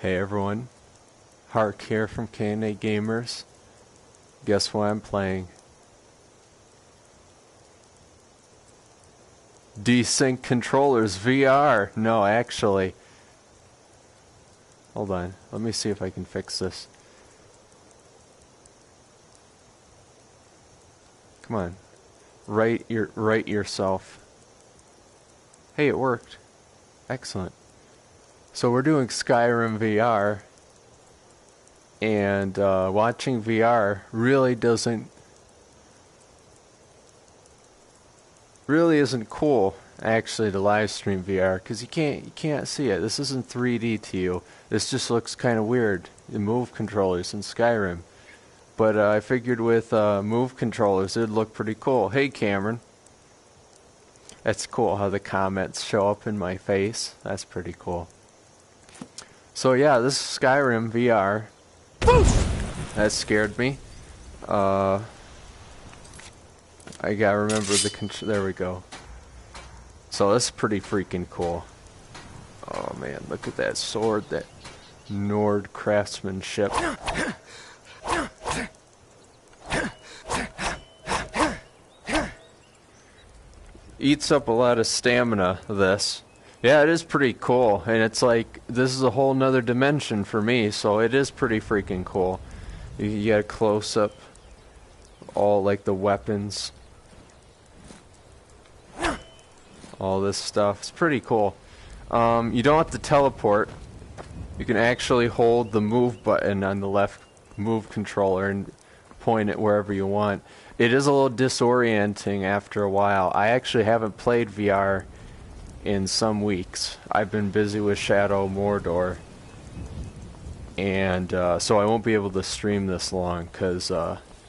Hey everyone, Hark here from K&A Gamers. Guess what I'm playing? Desync controllers VR. No, actually. Hold on. Let me see if I can fix this. Come on. Write yourself. Hey, it worked. Excellent. So we're doing Skyrim VR, and watching VR really isn't cool actually to live stream VR because you can't see it. This isn't 3D to you. This just looks kind of weird. The move controllers in Skyrim, but I figured with move controllers it'd look pretty cool. Hey Cameron, that's cool how the comments show up in my face. That's pretty cool. So yeah, this is Skyrim VR. That scared me. I gotta remember there we go. So this is pretty freaking cool. Oh man, look at that sword, that Nord craftsmanship. Eats up a lot of stamina, this. Yeah, it is pretty cool, and it's like, this is a whole nother dimension for me, so it is pretty freaking cool. You get a close-up, all like the weapons, all this stuff. It's pretty cool. You don't have to teleport. You can actually hold the move button on the left move controller and point it wherever you want. It is a little disorienting after a while. I actually haven't played VR in some weeks. I've been busy with Shadow Mordor, and so I won't be able to stream this long because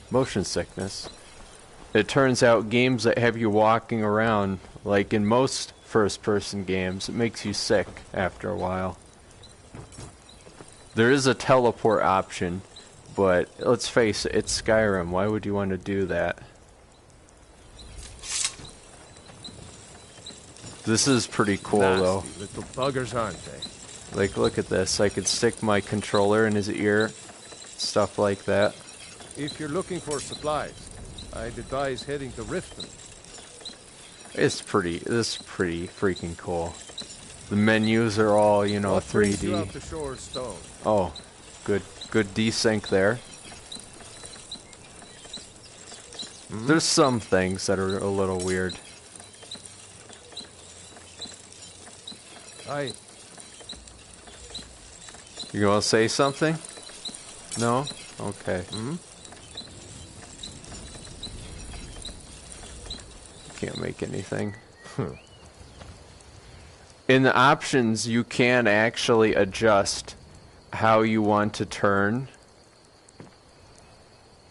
motion sickness. It turns out games that have you walking around, like in most first-person games, it makes you sick after a while. There is a teleport option, but let's face it, it's Skyrim. Why would you want to do that? This is pretty cool, though. Little buggers, aren't they? Like, look at this. I could stick my controller in his ear, stuff like that. If you're looking for supplies, I'd advise heading to Riften. This is pretty freaking cool. The menus are all, you know, 3D. You out the shore stone. Oh, good desync there. There's some things that are a little weird. Aye. You gonna say something? No? Okay. Can't make anything. In the options, you can actually adjust how you want to turn.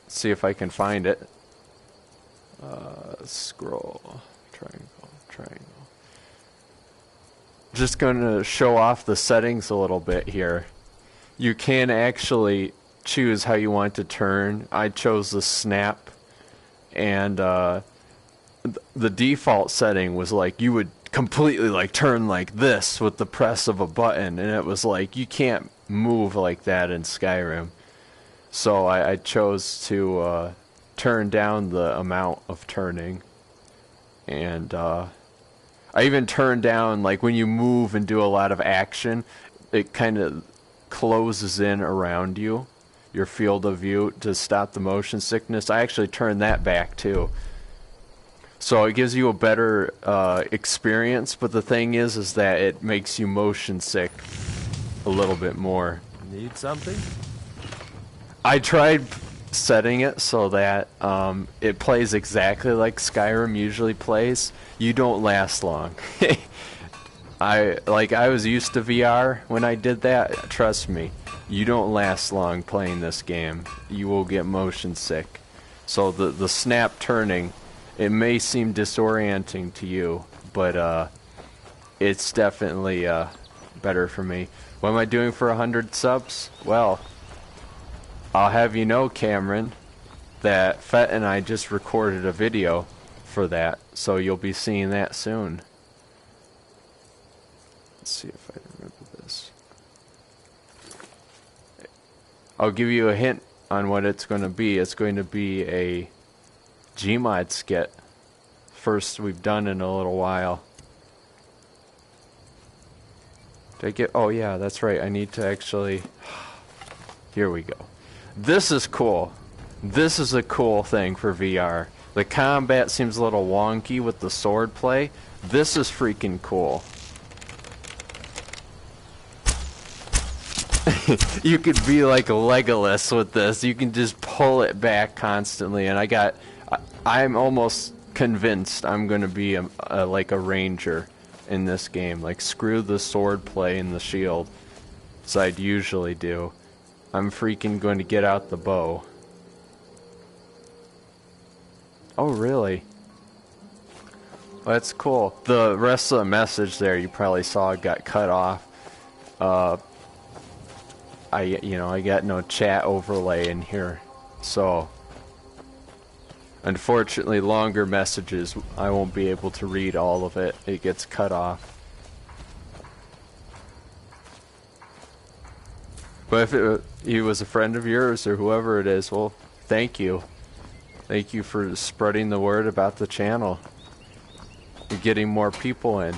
Let's see if I can find it. Scroll. Triangle. Just going to show off the settings a little bit here. You can actually choose how you want to turn. I chose the snap, and the default setting was like you would completely like turn like this with the press of a button, and it was like you can't move like that in Skyrim. So I chose to turn down the amount of turning, and I even turned down, like, when you move and do a lot of action, it kind of closes in around you, your field of view, to stop the motion sickness. I actually turned that back, too. So it gives you a better experience, but the thing is that it makes you motion sick a little bit more. Need something? I tried setting it so that it plays exactly like Skyrim usually plays. You don't last long. I was used to VR when I did that. Trust me, you don't last long playing this game. You will get motion sick. So the snap turning, it may seem disorienting to you, but it's definitely better for me. What am I doing for 100 subs? Well, I'll have you know, Cameron, that Fett and I just recorded a video for that, so you'll be seeing that soon. Let's see if I remember this. I'll give you a hint on what it's going to be. It's going to be a Gmod skit. First we've done in a little while. Did I get... Oh yeah, that's right. I need to actually... Here we go. This is cool. This is a cool thing for VR. The combat seems a little wonky with the sword play. This is freaking cool. You could be like Legolas with this. You can just pull it back constantly, and I'm almost convinced I'm gonna be like a ranger in this game. Like, screw the sword play and the shield, as I'd usually do. I'm freaking going to get out the bow. Oh, really? Well, that's cool. The rest of the message there you probably saw got cut off. I got no chat overlay in here, so unfortunately longer messages I won't be able to read all of it. It gets cut off. But if he was a friend of yours or whoever it is, well, thank you. Thank you for spreading the word about the channel. You're getting more people in.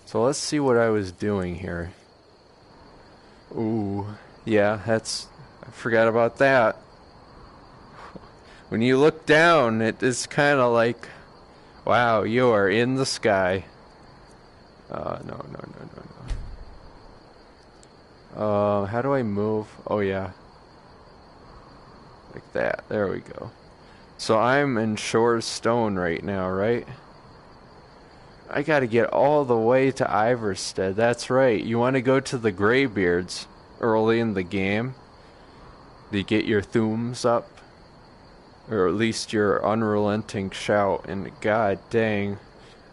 So let's see what I was doing here. Ooh, yeah, I forgot about that. When you look down, it is kind of like, wow, you are in the sky. No. How do I move? Oh yeah. Like that, there we go. So I'm in Shore's Stone right now, right? I gotta get all the way to Iverstead. That's right. You want to go to the Greybeards early in the game to get your thumbs up, or at least your unrelenting shout. And god dang,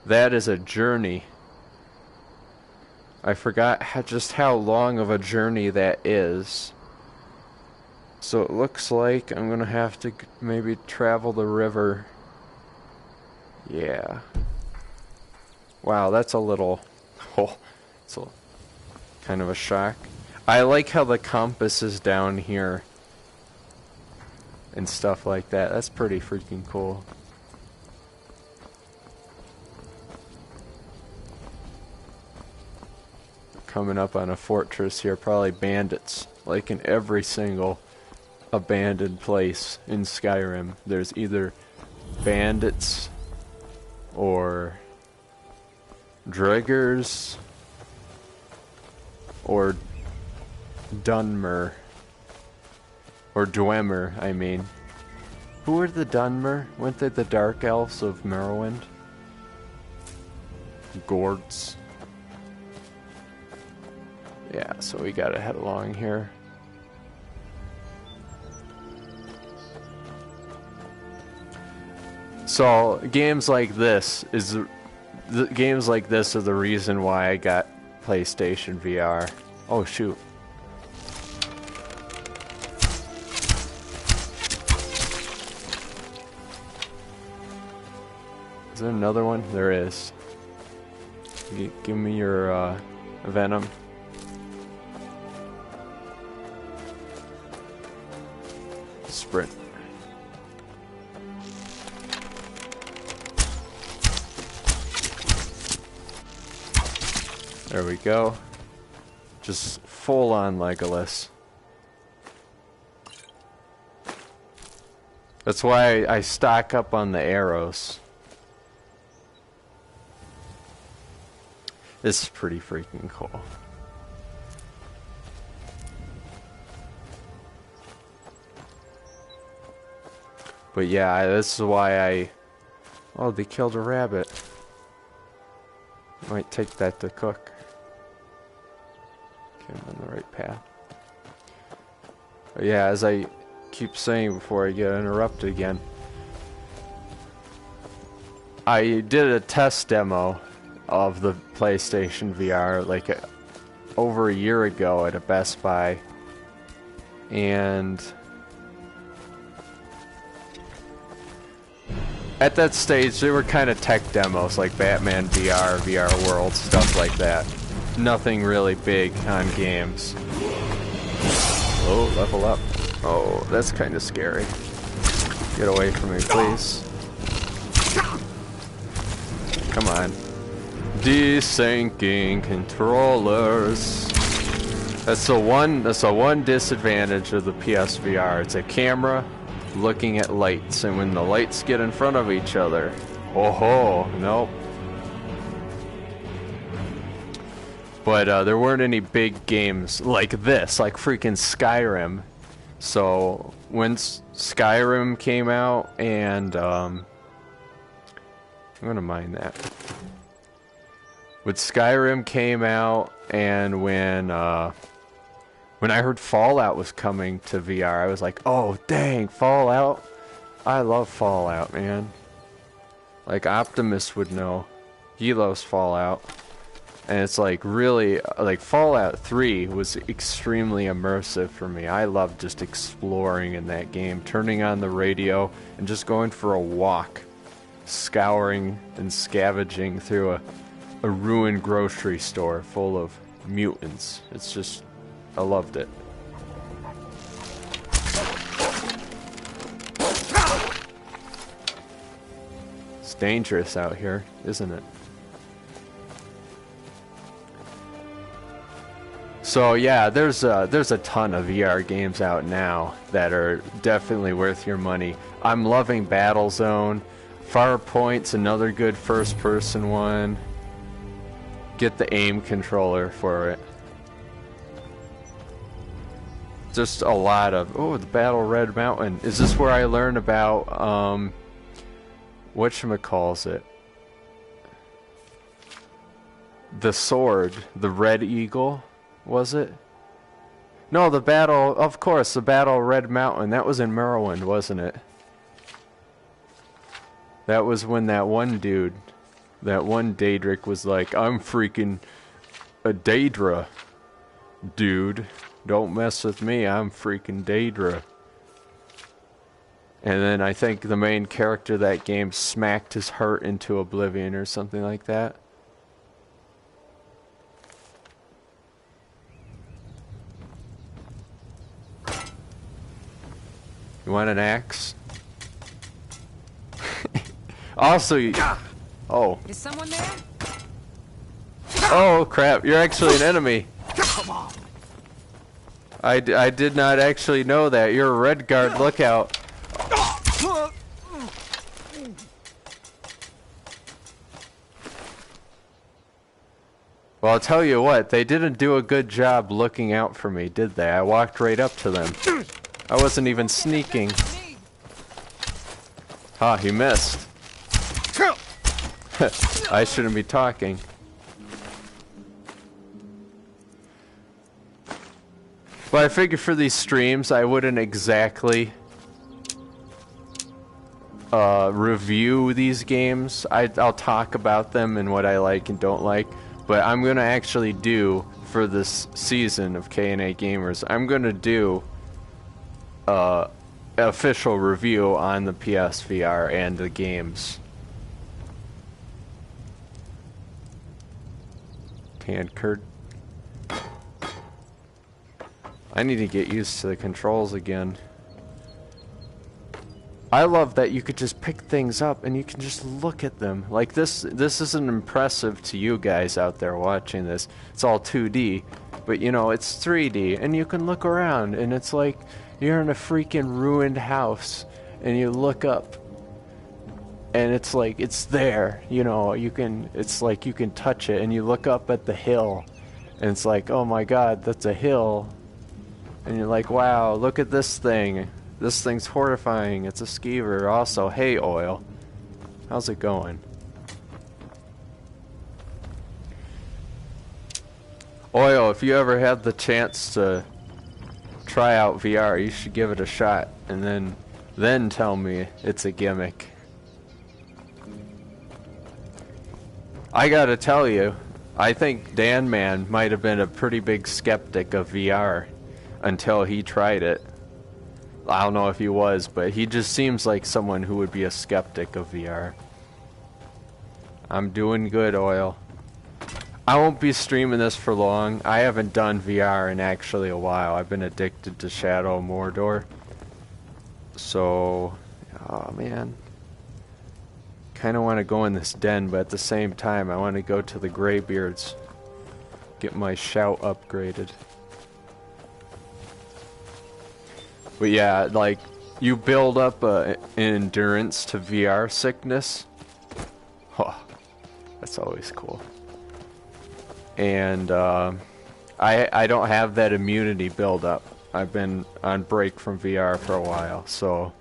that is a journey. I forgot just how long of a journey that is. So it looks like I'm gonna have to maybe travel the river. Yeah. Wow, that's a little... Oh, it's kind of a shock. I like how the compass is down here and stuff like that. That's pretty freaking cool. Coming up on a fortress here, probably bandits, like in every single abandoned place in Skyrim. There's either bandits or Driggers or Dunmer or Dwemer, I mean. Who are the Dunmer? Weren't they the Dark Elves of Morrowind? Gords. Yeah, so we gotta head along here. So games like this games like this are the reason why I got PlayStation VR. Oh shoot. Is there another one? There is. Give me your venom. Sprint. There we go. Just full on Legolas. That's why I stock up on the arrows. This is pretty freaking cool. But yeah, this is why oh, they killed a rabbit. Might take that to cook. Okay, I'm on the right path. But yeah, as I keep saying before I get interrupted again, I did a test demo of the PlayStation VR like over a year ago at a Best Buy, and at that stage they were kind of tech demos like Batman VR, VR World, stuff like that. nothing really big on games. Oh, level up. Oh, that's kind of scary. Get away from me, please. Come on. Desyncing controllers. That's the one disadvantage of the PSVR. It's a camera looking at lights, and when the lights get in front of each other, oh ho, nope. But there weren't any big games like this, like freaking Skyrim. So when Skyrim came out, and I'm gonna mind that. When Skyrim came out, and when I heard Fallout was coming to VR, I was like, oh dang, Fallout! I love Fallout, man. Like Optimus would know. He loves Fallout. And it's like really, like Fallout 3 was extremely immersive for me. I loved just exploring in that game, turning on the radio and just going for a walk, scouring and scavenging through a ruined grocery store full of mutants. It's just, I loved it. It's dangerous out here, isn't it? So yeah, there's a ton of VR games out now that are definitely worth your money. I'm loving Battlezone. Farpoint's another good first-person one. Get the aim controller for it. Just a lot of the Battle Red Mountain. Is this where I learn about whatchamacallit? The sword, the Red Eagle. Was it? No, the battle, of course, the Battle Red Mountain. That was in Morrowind, wasn't it? That was when that one dude, that one Daedric was like, I'm freaking a Daedra, dude. Don't mess with me, I'm freaking Daedra. And then I think the main character of that game smacked his heart into oblivion or something like that. You want an axe? Also, oh. Is someone there? Oh crap! You're actually an enemy. Come on. I did not actually know that. You're a red guard. Look out. Well, I'll tell you what. They didn't do a good job looking out for me, did they? I walked right up to them. I wasn't even sneaking. Ah, he missed. I shouldn't be talking. But I figured for these streams, I wouldn't exactly review these games. I'll talk about them and what I like and don't like. But I'm going to actually do, for this season of K&A Gamers, I'm going to do official review on the PSVR and the games. Tankard. I need to get used to the controls again. I love that you could just pick things up and you can just look at them. Like this isn't impressive to you guys out there watching this. It's all 2D, but you know, it's 3D and you can look around and it's like you're in a freaking ruined house and you look up and it's like it's there, you know, it's like you can touch it and you look up at the hill and it's like, oh my god, that's a hill. And you're like, wow, look at this thing. This thing's horrifying. It's a skeever. Also, hey, Oil. How's it going? Oil, if you ever had the chance to try out VR, you should give it a shot. And then tell me it's a gimmick. I gotta tell you, I think Dan Man might have been a pretty big skeptic of VR until he tried it. I don't know if he was, but he just seems like someone who would be a skeptic of VR. I'm doing good, Oil. I won't be streaming this for long. I haven't done VR in actually a while. I've been addicted to Shadow of Mordor. So, oh man. Kind of want to go in this den, but at the same time, I want to go to the Greybeards. Get my shout upgraded. But yeah, like, you build up an endurance to VR sickness. Oh, that's always cool. And I don't have that immunity build up. I've been on break from VR for a while, so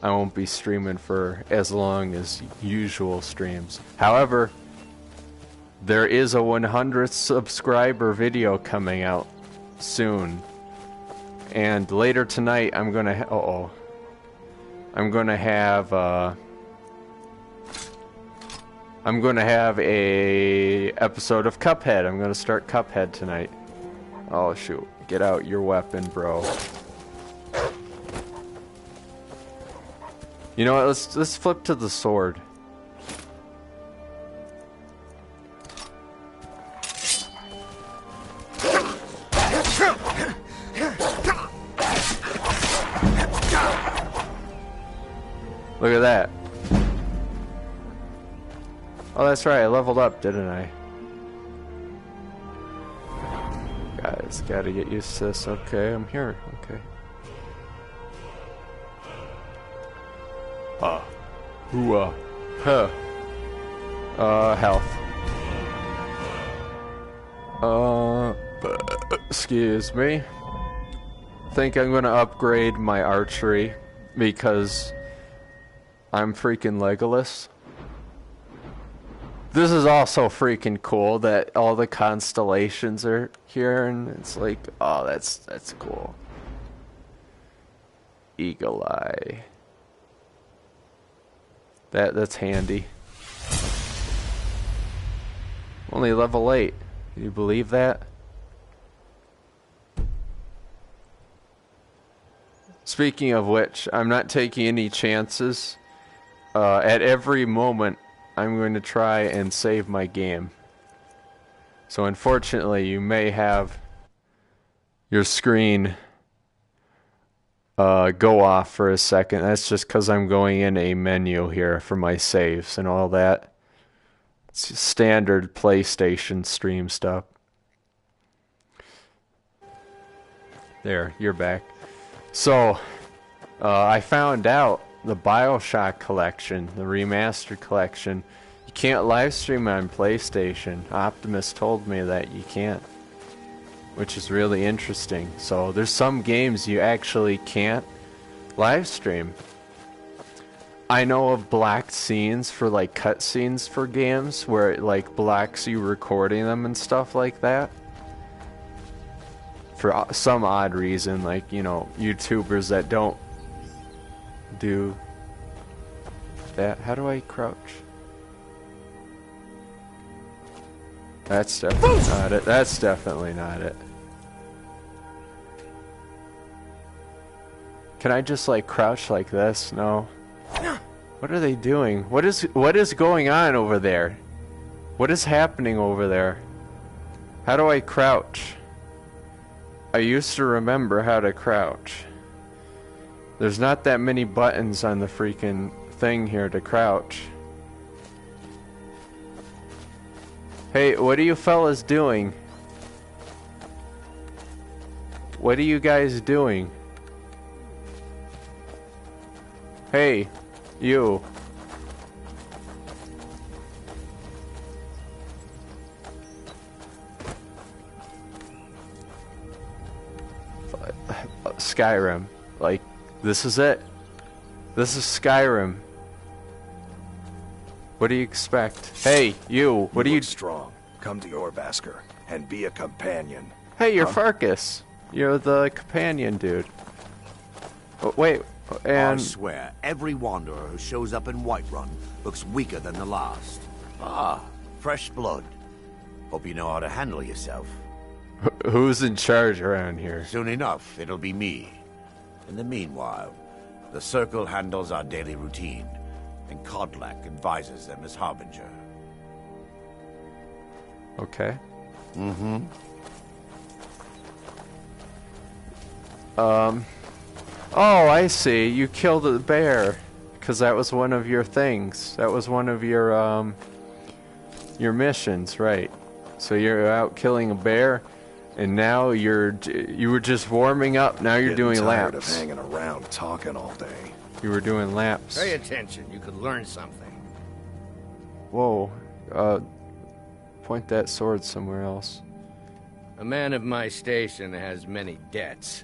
I won't be streaming for as long as usual streams. However, there is a 100th subscriber video coming out soon. And later tonight, I'm gonna have a episode of Cuphead. I'm gonna start Cuphead tonight. Oh shoot! Get out your weapon, bro. You know what? Let's flip to the sword. Look at that. Oh, that's right. I leveled up, didn't I? Guys, gotta get used to this. Okay, I'm here. Okay. Health. Excuse me. Think I'm gonna upgrade my archery because I'm freaking Legolas. This is also freaking cool that all the constellations are here, and it's like, oh, that's cool. Eagle Eye. That's handy. Only level 8. Can you believe that? Speaking of which, I'm not taking any chances. At every moment, I'm going to try and save my game. So unfortunately, you may have your screen go off for a second. That's just because I'm going in a menu here for my saves and all that. It's standard PlayStation stream stuff. There, you're back. So, I found out the BioShock collection, the remastered collection, you can't live stream on PlayStation. Optimus told me that you can't, which is really interesting. So there's some games you actually can't live stream. I know of blacked scenes for like cutscenes for games where it like blacks you recording them and stuff like that. For some odd reason, like, you know, YouTubers that don't do that. How do I crouch? That's definitely not it. That's definitely not it. Can I just like crouch like this? No. What are they doing? What is going on over there? What is happening over there? How do I crouch? I used to remember how to crouch. There's not that many buttons on the freaking thing here to crouch. Hey, what are you fellas doing? What are you guys doing? Hey, you. Skyrim. Like, this is it. This is Skyrim. What do you expect? Hey, you. What are you... strong. Come to your Vasker and be a companion. Hey, you're Farkas. You're the companion dude. Oh, wait, and... I swear, every wanderer who shows up in Whiterun looks weaker than the last. Ah, fresh blood. Hope you know how to handle yourself. Who's in charge around here? Soon enough, it'll be me. In the meanwhile, the Circle handles our daily routine, and Kodlak advises them as Harbinger. Okay. Mm-hmm. Oh, I see. You killed a bear. Because that was one of your things. That was one of your missions, right? So you're out killing a bear, and now you were just warming up. Now you're doing tired laps. of hanging around talking all day. You were doing laps. Pay attention. You could learn something. Whoa. Point that sword somewhere else. A man of my station has many debts.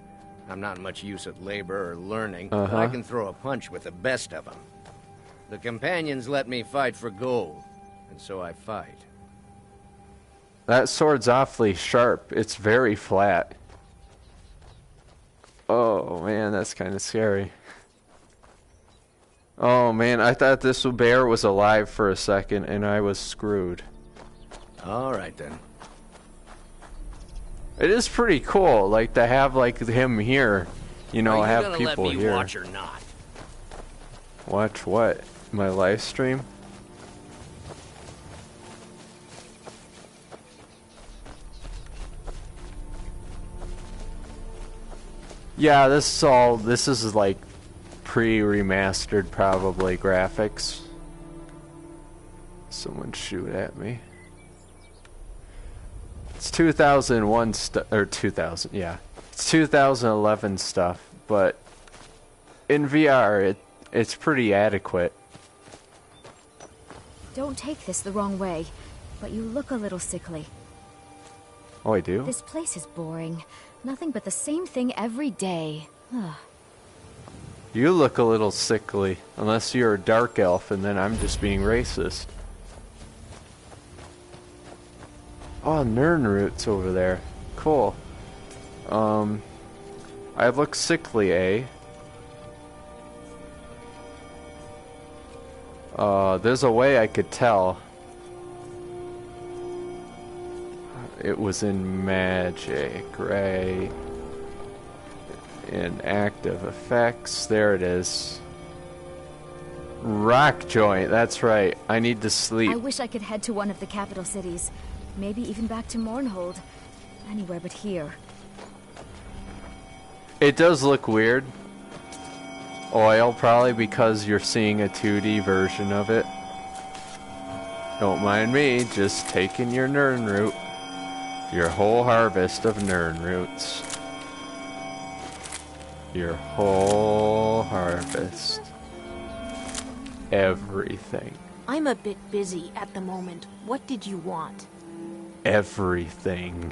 I'm not much use at labor or learning, but I can throw a punch with the best of them. The companions let me fight for gold, and so I fight. That sword's awfully sharp. It's very flat. Oh man, that's kind of scary. Oh man, I thought this bear was alive for a second, and I was screwed. All right then. It is pretty cool, like to have like him here, you know, Are you have gonna people let me here. watch or not? Watch what? My live stream? Yeah, this is like pre-remastered probably graphics. Someone shoot at me. It's 2001 or 2000, yeah. It's 2011 stuff, but in VR it's pretty adequate. Don't take this the wrong way, but you look a little sickly. Oh, I do? This place is boring. Nothing but the same thing every day. You look a little sickly, unless you're a dark elf and then I'm just being racist. Oh, Nirnroot's over there. Cool. I look sickly, eh? There's a way I could tell. It was in magic, right? In active effects, there it is. Rock joint, that's right. I need to sleep. I wish I could head to one of the capital cities. Maybe even back to Mournhold. Anywhere but here. It does look weird. Oil, probably because you're seeing a 2D version of it. Don't mind me, just taking your Nirnroot. Your whole harvest of Nirnroots. Your whole harvest. Everything. I'm a bit busy at the moment. What did you want? Everything.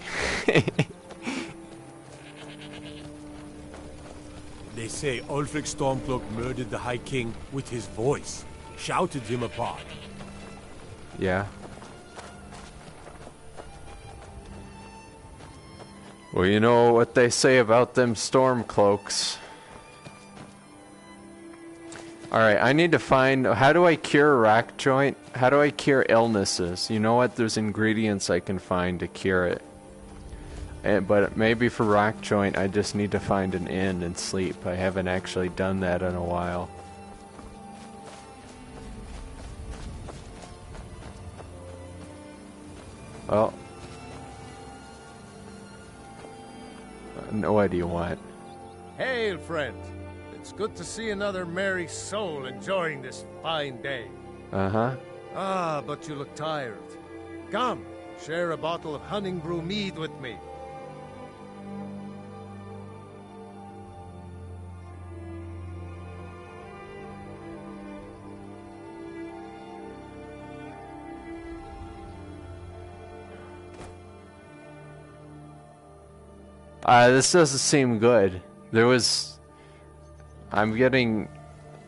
They say Ulfric Stormcloak murdered the High King with his voice, shouted him apart. Yeah. Well, you know what they say about them Stormcloaks. Alright, I need to find... How do I cure rock joint? How do I cure illnesses? You know what? There's ingredients I can find to cure it. But maybe for rock joint, I just need to find an inn and sleep. I haven't actually done that in a while. Well... What do you want? Hail, friend. It's good to see another merry soul enjoying this fine day. Uh-huh. Ah, but you look tired. Come, share a bottle of Hunting Brew mead with me. This doesn't seem good. There was... I'm getting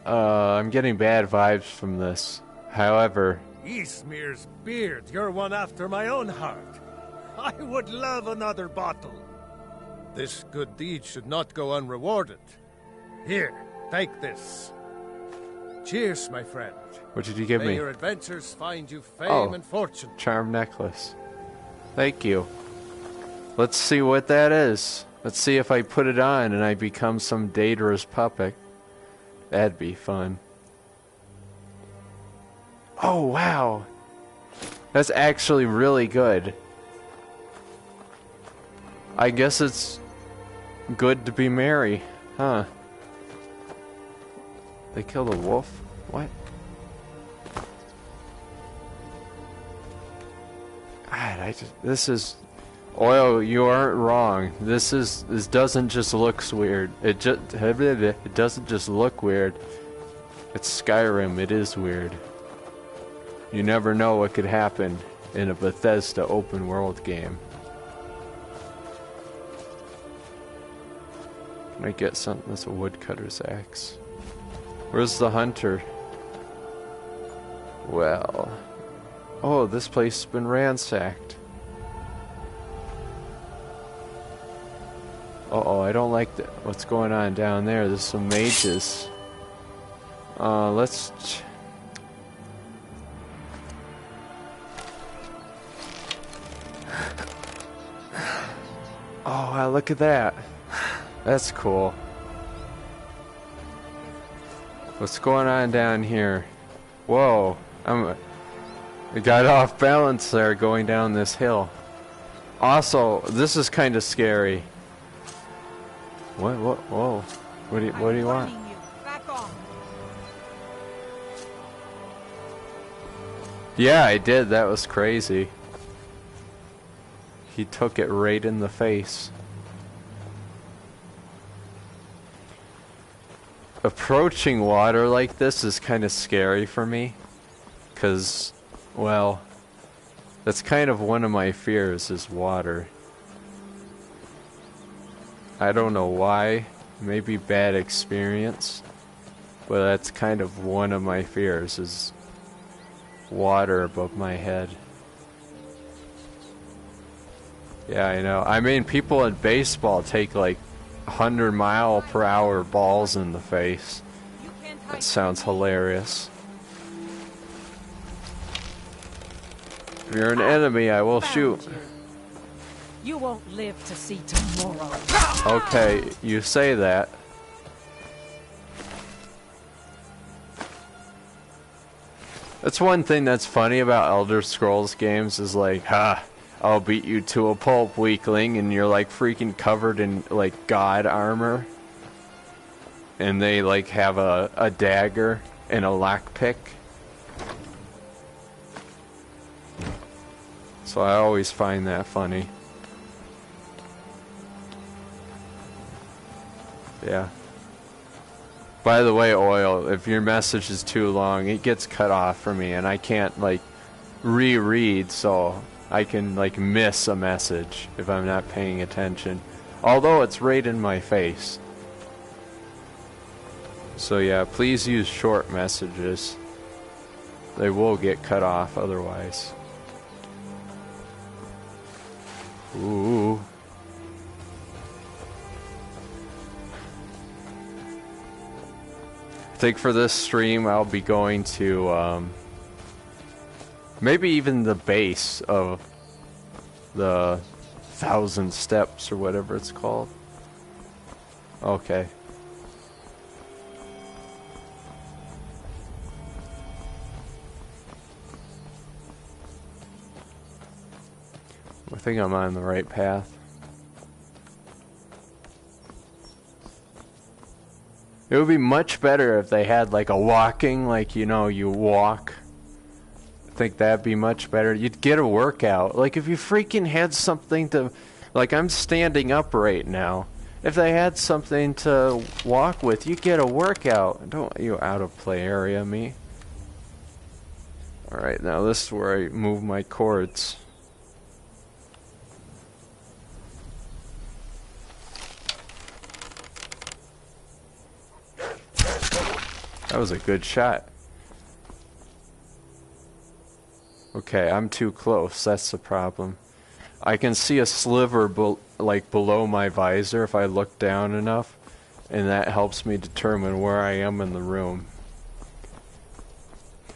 bad vibes from this. However... Ysmir's beard, you're one after my own heart. I would love another bottle. This good deed should not go unrewarded. Here, take this. Cheers, my friend. What did you give May me? your adventures find you fame and fortune. Charm necklace. Thank you. Let's see what that is. Let's see if I put it on and I become some Daedra's puppet. That'd be fun. Oh, wow. That's actually really good. I guess it's good to be merry, huh? They killed a wolf? What? God, this is... Oil, you aren't wrong. This doesn't just look weird. It doesn't just look weird. It's Skyrim, it is weird. You never know what could happen in a Bethesda open world game. Can I get something that's a woodcutter's axe? Where's the hunter? Well... Oh, this place has been ransacked. Uh-oh, I don't like what's going on down there. There's some mages. Let's... Oh, wow, look at that. That's cool. What's going on down here? Whoa, I got off balance there going down this hill. Also, this is kind of scary. What, whoa. What do you want? Back off. Yeah, I did. That was crazy. He took it right in the face. Approaching water like this is kind of scary for me. 'Cause, well, that's kind of one of my fears is water. I don't know why. Maybe bad experience. But that's kind of one of my fears is water above my head. Yeah, I know. I mean, people in baseball take like 100-mile-per-hour balls in the face. That sounds hilarious. If you're an enemy, I will shoot. You won't live to see tomorrow. Okay, you say that. That's one thing that's funny about Elder Scrolls games is like, ha, I'll beat you to a pulp, weakling, and you're like freaking covered in like god armor. And they like have a dagger and a lockpick. So I always find that funny. Yeah. By the way, Oil, if your message is too long, it gets cut off for me, and I can't, like, reread, so I can, like, miss a message if I'm not paying attention. Although it's right in my face. So yeah, please use short messages. They will get cut off otherwise. Ooh. I think for this stream I'll be going to maybe even the base of the 1,000 steps or whatever it's called. Okay. I think I'm on the right path. It would be much better if they had like a walking, like, you know, you walk. I think that'd be much better. You'd get a workout. Like if you freaking had something to, like I'm standing up right now. If they had something to walk with, you get a workout. Don't you out of play area me. Alright, now this is where I move my cords. That was a good shot. Okay, I'm too close. That's the problem. I can see a sliver like below my visor if I look down enough, and that helps me determine where I am in the room.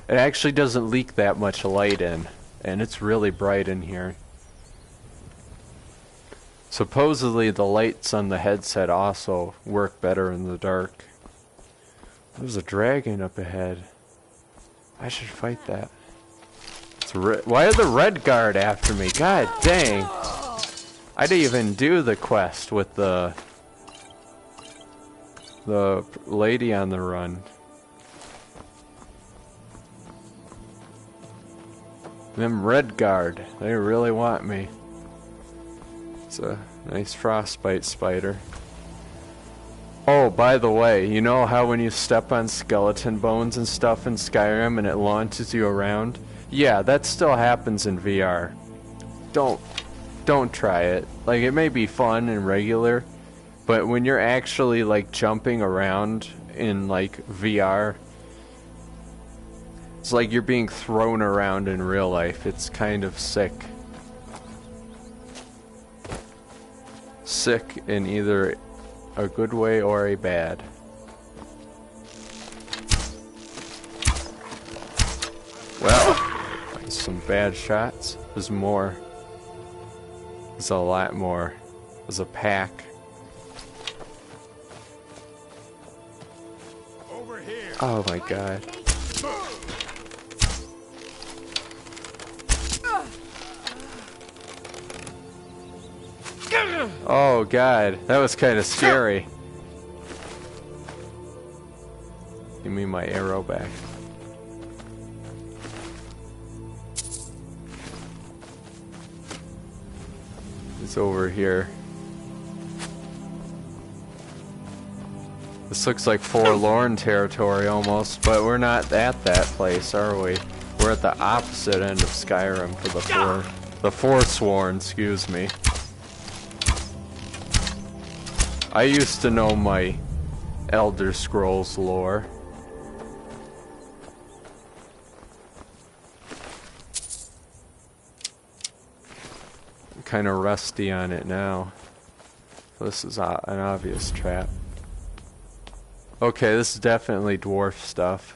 It actually doesn't leak that much light in, and it's really bright in here. Supposedly the lights on the headset also work better in the dark. There's a dragon up ahead. I should fight that. It's why are the red guard after me? God dang. I didn't even do the quest with the lady on the run. Them Redguard, they really want me. It's a nice frostbite spider. Oh, by the way, you know how when you step on skeleton bones and stuff in Skyrim and it launches you around? Yeah, that still happens in VR. Don't try it. Like, it may be fun and regular, but when you're actually like jumping around in like VR, it's like you're being thrown around in real life. It's kind of sick. Sick in either a good way or a bad. Well, some bad shots. There's more. There's a lot more. There's a pack. Over here. Oh my god. Oh god, that was kind of scary. Give me my arrow back. It's over here. This looks like forlorn territory almost, but we're not at that place, are we? We're at the opposite end of Skyrim for the Forsworn, excuse me. I used to know my Elder Scrolls lore. I'm kind of rusty on it now. This is an obvious trap. Okay, this is definitely dwarf stuff.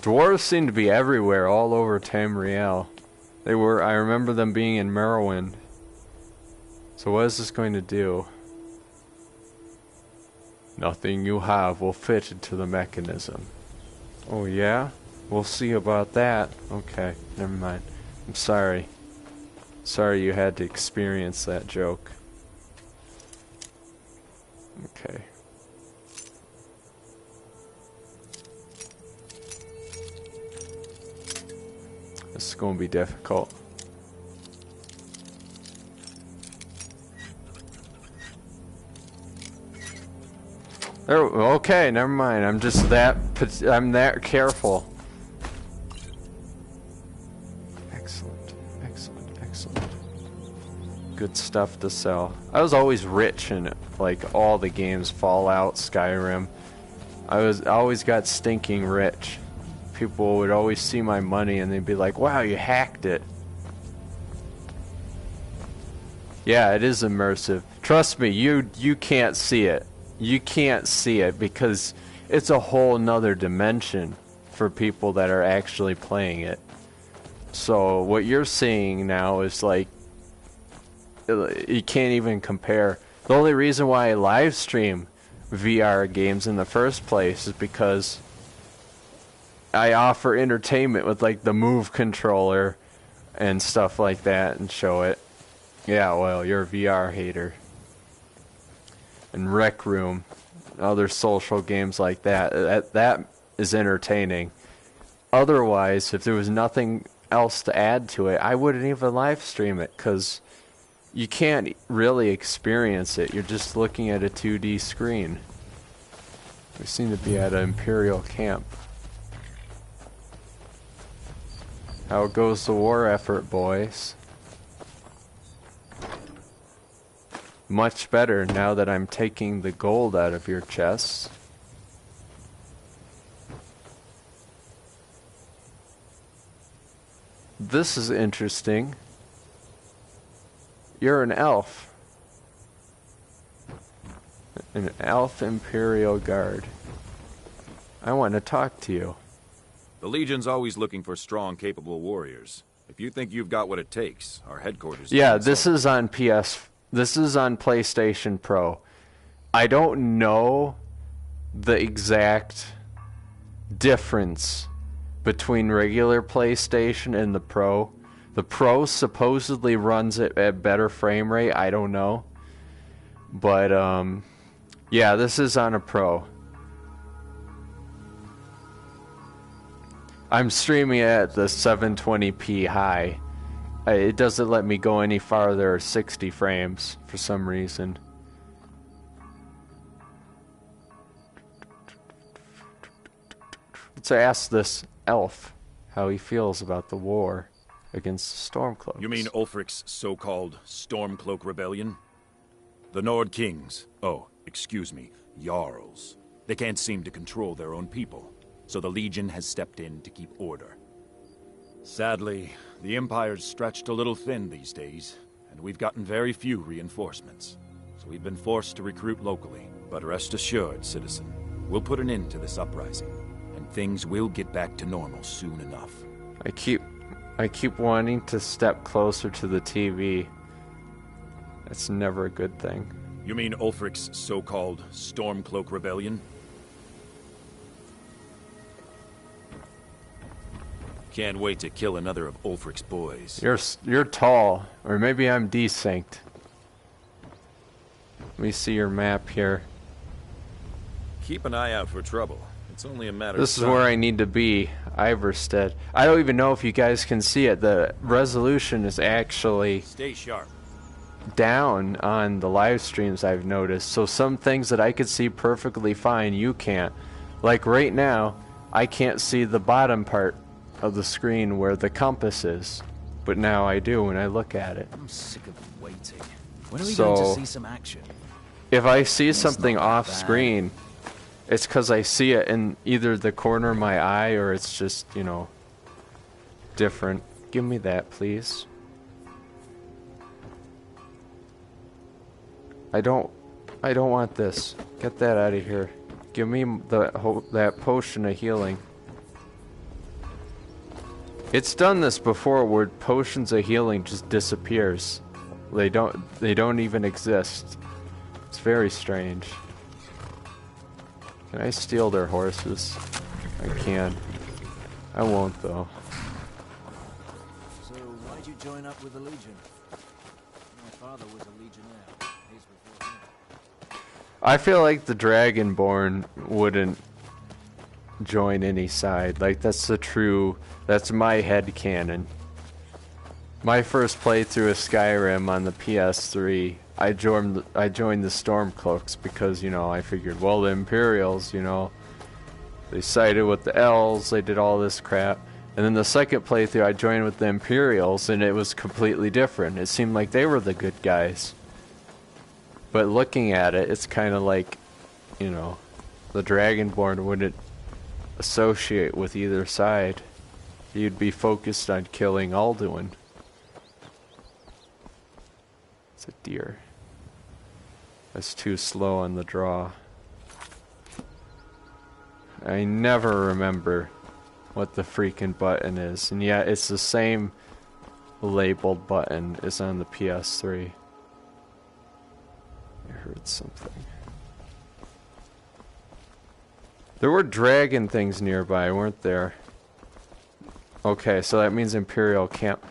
Dwarves seem to be everywhere, all over Tamriel. I remember them being in Morrowind. So what is this going to do? Nothing you have will fit into the mechanism. Oh yeah? We'll see about that. Okay, never mind. I'm sorry. Sorry you had to experience that joke. Okay. This is going to be difficult. Okay, never mind. I'm that careful. Excellent, excellent, excellent. Good stuff to sell. I was always rich in like all the games, Fallout, Skyrim. I always got stinking rich. People would always see my money and they'd be like, "Wow, you hacked it." Yeah, it is immersive. Trust me, you can't see it. You can't see it because it's a whole nother dimension for people that are actually playing it. So what you're seeing now is like, you can't even compare. The only reason why I live stream VR games in the first place is because I offer entertainment with like the Move controller and stuff like that and show it. Yeah, well, you're a VR hater. And Rec Room, other social games like that, that is entertaining. Otherwise, if there was nothing else to add to it, I wouldn't even live stream it, because you can't really experience it. You're just looking at a 2D screen. We seem to be at an Imperial camp. How goes the war effort, boys? Much better now that I'm taking the gold out of your chests. This is interesting. You're an elf. An elf Imperial Guard. I want to talk to you. The Legion's always looking for strong, capable warriors. If you think you've got what it takes, our headquarters... Yeah, this is on This is on PlayStation Pro. I don't know the exact difference between regular PlayStation and the Pro. The Pro supposedly runs it at better frame rate. I don't know. But, yeah, this is on a Pro. I'm streaming at the 720p high. It doesn't let me go any farther 60 frames for some reason. Let's ask this elf how he feels about the war against the Stormcloaks. You mean Ulfric's so-called Stormcloak Rebellion? The Nord Kings, excuse me, Jarls. They can't seem to control their own people, so the Legion has stepped in to keep order. Sadly, the Empire's stretched a little thin these days, and we've gotten very few reinforcements. So we've been forced to recruit locally. But rest assured, citizen, we'll put an end to this uprising, and things will get back to normal soon enough. I keep wanting to step closer to the TV. That's never a good thing. You mean Ulfric's so-called Stormcloak Rebellion? Can't wait to kill another of Ulfric's boys. You're tall, or maybe I'm desynced. Let me see your map here. Keep an eye out for trouble. It's only a matter This of is time. where I need to be, Iverstead. I don't even know if you guys can see it. The resolution is actually Stay sharp. down on the live streams, I've noticed. So some things that I could see perfectly fine, you can't. Like right now, I can't see the bottom part of the screen where the compass is. But now I do when I look at it. I'm sick of waiting. When are we So, going to see some action? If I see something off screen, it's because I see it in either the corner of my eye or it's just, you know, different. Give me that, please. I don't want this. Get that out of here. Give me that potion of healing. It's done this before where potions of healing just disappears. They don't even exist. It's very strange. Can I steal their horses? I can. I won't though. So why'd you join up with the Legion? My father was a legionnaire. He's before him. I feel like the Dragonborn wouldn't join any side. Like that's my headcanon. My first playthrough of Skyrim on the PS3, I joined the Stormcloaks because, you know, I figured, well, the Imperials, you know, they sided with the Elves, they did all this crap. And then the second playthrough, I joined with the Imperials, and it was completely different. It seemed like they were the good guys. But looking at it, it's kind of like, you know, the Dragonborn wouldn't associate with either side. You'd be focused on killing Alduin. It's a deer. That's too slow on the draw. I never remember what the freaking button is. And yeah, it's the same labeled button as on the PS3. I heard something. There were dragon things nearby, weren't there? Okay, so that means Imperial camp.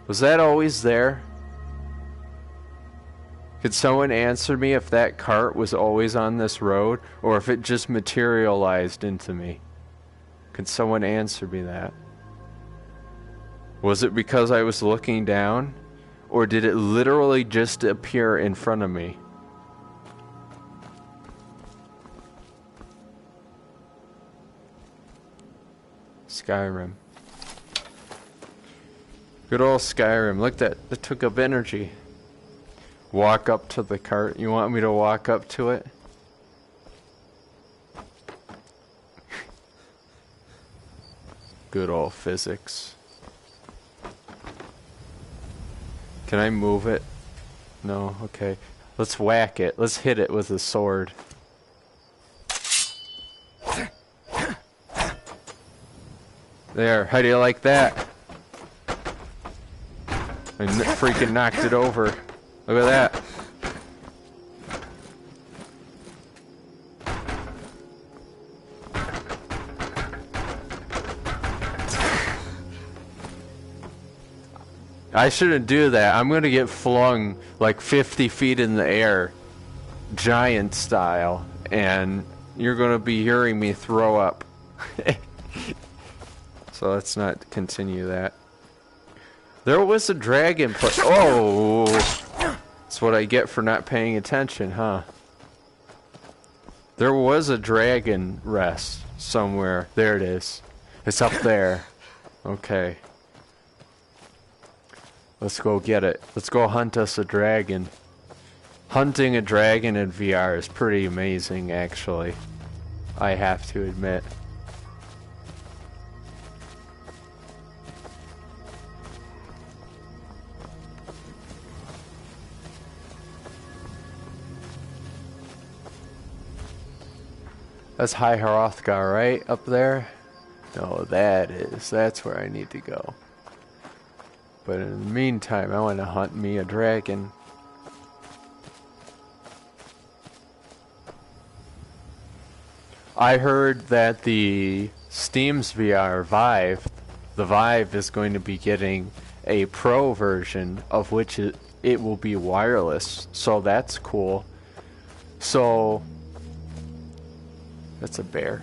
Was that always there? Could someone answer me if that cart was always on this road, or if it just materialized into me? Could someone answer me that? Was it because I was looking down, or did it literally just appear in front of me? Skyrim. Good old Skyrim. Look, that took up energy. Walk up to the cart. You want me to walk up to it? Good old physics. Can I move it? No, okay. Let's whack it. Let's hit it with a sword. There, how do you like that? I freaking knocked it over. Look at that. I shouldn't do that. I'm gonna get flung like 50 feet in the air, giant style, and you're gonna be hearing me throw up. So let's not continue that. There was a dragon oh! That's what I get for not paying attention, huh? There was a dragon rest somewhere. There it is. It's up there. Okay. Let's go get it. Let's go hunt us a dragon. Hunting a dragon in VR is pretty amazing, actually. I have to admit. That's High Hrothgar, right? Up there? No, that's where I need to go. But in the meantime, I want to hunt me a dragon. I heard that the Steam's VR Vive, the Vive is going to be getting a Pro version of which it will be wireless. So that's cool. So that's a bear.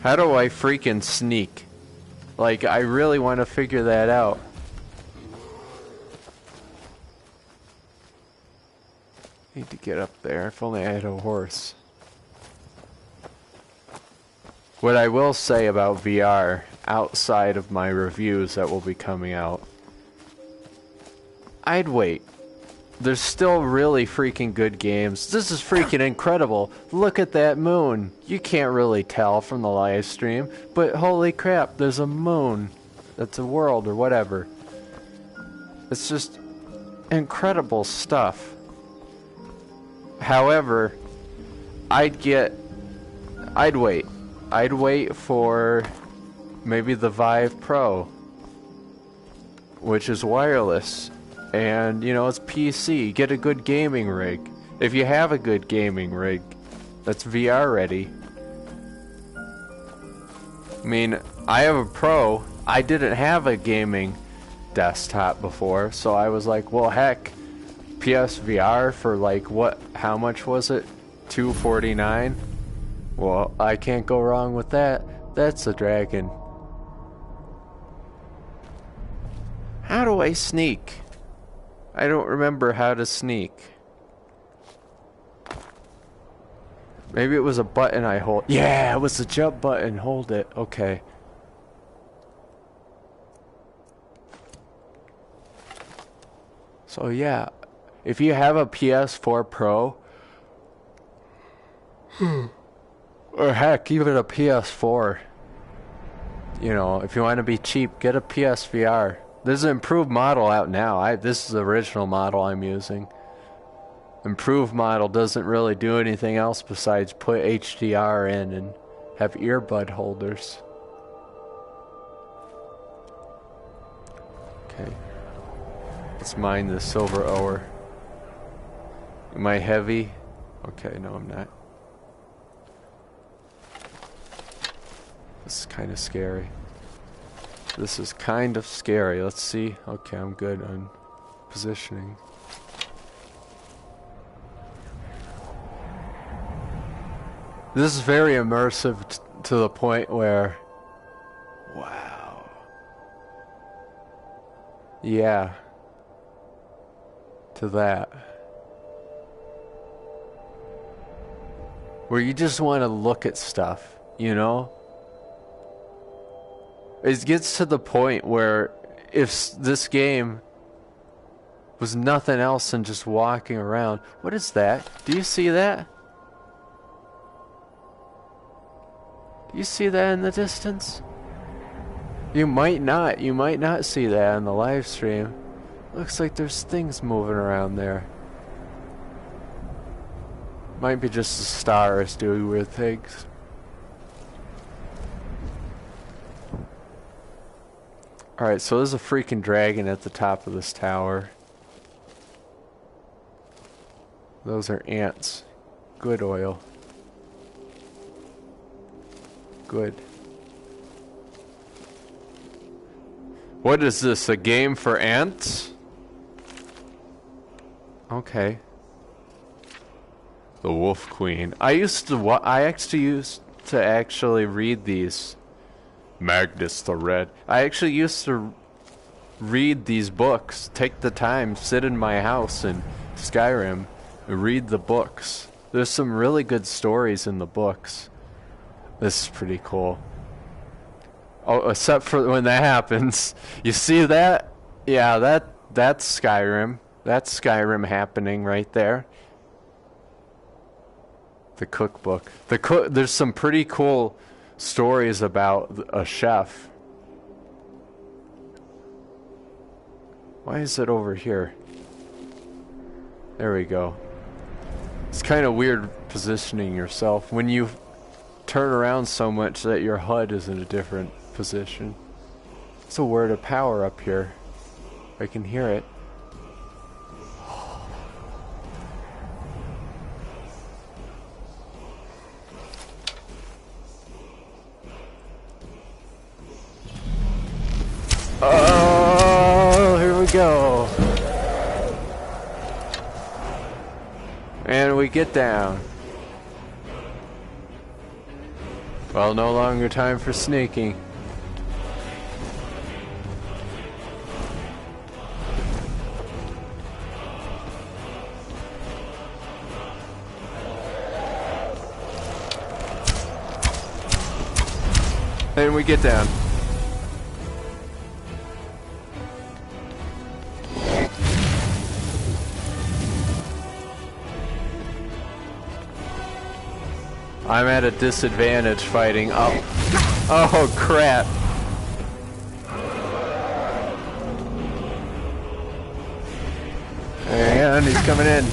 How do I freaking sneak? Like, I really want to figure that out. Need to get up there. If only I had a horse. What I will say about VR, outside of my reviews that will be coming out, I'd wait. There's still really freaking good games. This is freaking incredible. Look at that moon. You can't really tell from the live stream, but holy crap, there's a moon. That's a world or whatever. It's just incredible stuff. However, I'd wait. I'd wait for maybe the Vive Pro, which is wireless. And, you know, it's PC. Get a good gaming rig. If you have a good gaming rig that's VR ready. I mean, I have a Pro. I didn't have a gaming desktop before, so I was like, well, heck, PSVR for like what? How much was it? $249? Well, I can't go wrong with that. That's a dragon. How do I sneak? I don't remember how to sneak. Maybe it was a button I hold. Yeah, it was the jump button. Hold it. Okay. So yeah, if you have a PS4 Pro, or heck, even a PS4, you know, if you want to be cheap, get a PSVR. There's an improved model out now. This is the original model I'm using. Improved model doesn't really do anything else besides put HDR in and have earbud holders. Okay. Let's mine the silver ore. Am I heavy? Okay, no I'm not. This is kind of scary. This is kind of scary. Let's see. Okay, I'm good on positioning. This is very immersive to the point where... Wow. Yeah. To that. Where you just want to look at stuff, you know? It gets to the point where if this game was nothing else than just walking around... What is that? Do you see that? Do you see that in the distance? You might not. You might not see that on the live stream. Looks like there's things moving around there. Might be just the stars doing weird things. Alright, so there's a freaking dragon at the top of this tower. Those are ants. Good oil. Good. What is this, a game for ants? Okay. The Wolf Queen. I actually used to read these. Magnus the Red. I actually used to read these books. Take the time, sit in my house in Skyrim, and read the books. There's some really good stories in the books. This is pretty cool. Oh, except for when that happens. You see that? Yeah, that's Skyrim. That's Skyrim happening right there. The cookbook. There's some pretty cool stories about a chef. Why is it over here? There we go. It's kind of weird positioning yourself when you turn around so much that your HUD is in a different position. It's a word of power up here. I can hear it. Oh, here we go. And we get down. Well, no longer time for sneaking. And we get down. I'm at a disadvantage fighting up. Oh crap. And he's coming in.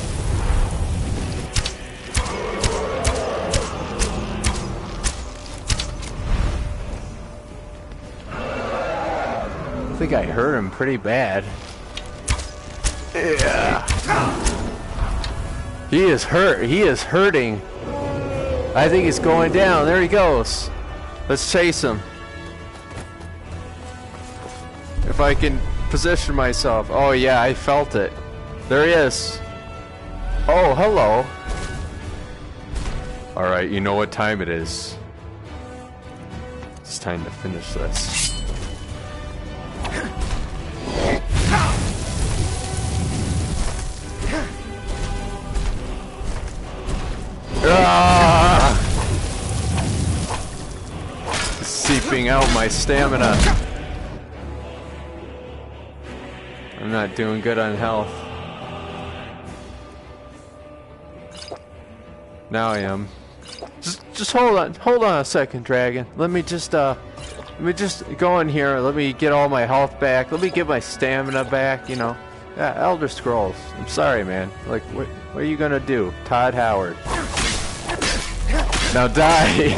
I think I hurt him pretty bad. Yeah. He is hurt. He is hurting. I think he's going down. There he goes. Let's chase him. If I can position myself. Oh yeah, I felt it. There he is. Oh, hello. Alright, you know what time it is. It's time to finish this. Ah! Seeping out my stamina. I'm not doing good on health. Now I am. Just hold on a second, Dragon. Let me just go in here. Let me get all my health back. Let me get my stamina back. You know, yeah, Elder Scrolls. I'm sorry, man. Like, what are you gonna do, Todd Howard? Now die!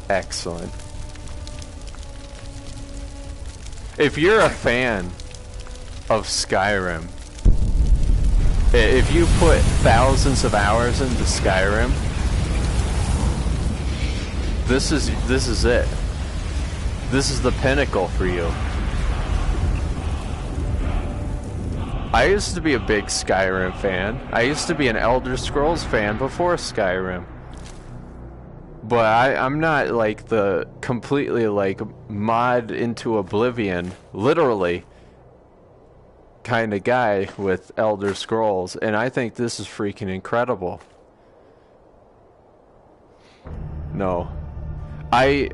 Excellent. If you're a fan of Skyrim, if you put thousands of hours into Skyrim, this is it. This is the pinnacle for you. I used to be a big Skyrim fan. I used to be an Elder Scrolls fan before Skyrim. But I'm not like the completely like mod into oblivion, literally, kind of guy with Elder Scrolls. And I think this is freaking incredible. No. I'm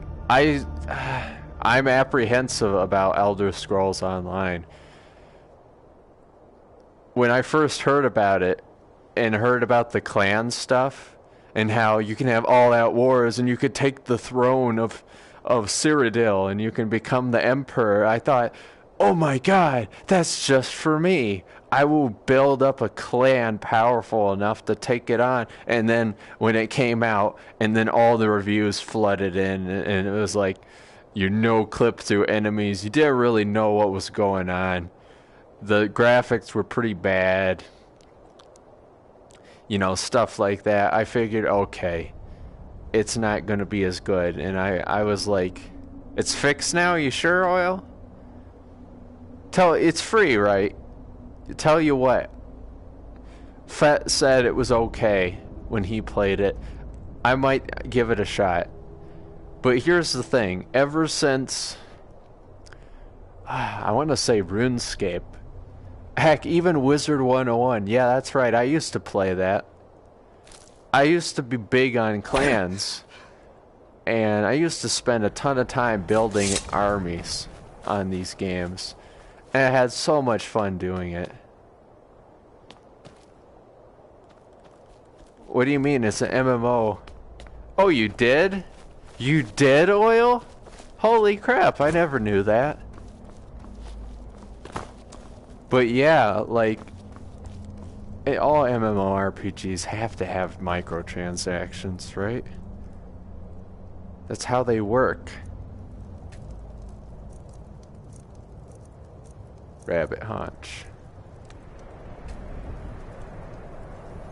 apprehensive about Elder Scrolls Online. When I first heard about it and heard about the clan stuff and how you can have all-out wars and you could take the throne of Cyrodiil and you can become the emperor, I thought, oh my god, that's just for me. I will build up a clan powerful enough to take it on. And then when it came out and then all the reviews flooded in and it was like, you no-clip through enemies, you didn't really know what was going on. The graphics were pretty bad. you know, stuff like that. I figured, okay, it's not going to be as good. And I was like, it's fixed now? You sure, Oil? It's free, right? Tell you what, Fett said it was okay when he played it. I might give it a shot. But here's the thing. Ever since, I want to say RuneScape. Heck, even Wizard 101. Yeah, that's right. I used to play that. I used to be big on clans. And I used to spend a ton of time building armies on these games. And I had so much fun doing it. What do you mean? It's an MMO. Oh, you did? You did, Oil? Holy crap, I never knew that. But yeah, like, all MMORPGs have to have microtransactions, right? That's how they work. Rabbit haunch.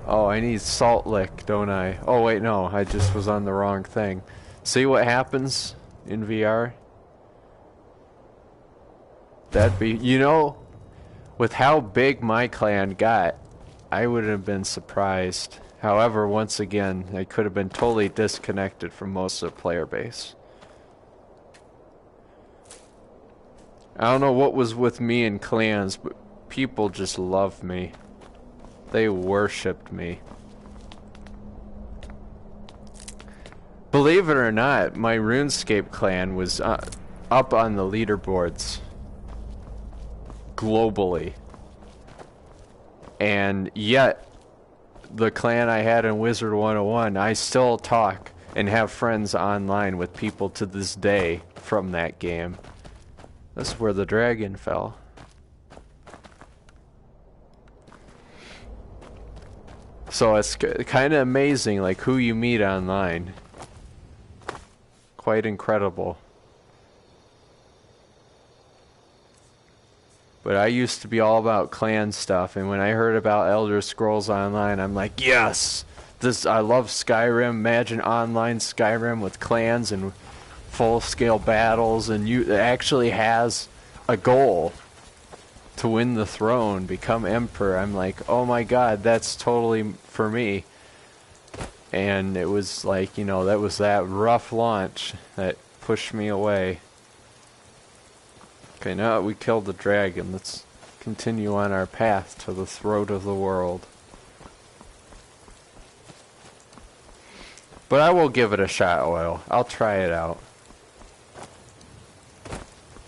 Oh, I need salt lick, don't I? Oh, wait, no. I just was on the wrong thing. See what happens in VR? That'd be... You know, with how big my clan got, I wouldn't have been surprised. However, once again, I could have been totally disconnected from most of the player base. I don't know what was with me in clans, but people just loved me. They worshipped me. Believe it or not, my RuneScape clan was up on the leaderboards globally. And yet, the clan I had in Wizard 101, I still talk and have friends online with people to this day from that game. This is where the dragon fell. So it's kind of amazing, like, who you meet online. Quite incredible. But I used to be all about clan stuff, and when I heard about Elder Scrolls Online, I'm like, yes! I love Skyrim. Imagine online Skyrim with clans and full-scale battles, and it actually has a goal to win the throne, become emperor. I'm like, oh my god, that's totally for me. And it was like, you know, that was that rough launch that pushed me away. Okay, now that we killed the dragon, let's continue on our path to the throat of the world. But I will give it a shot, Oil. I'll try it out.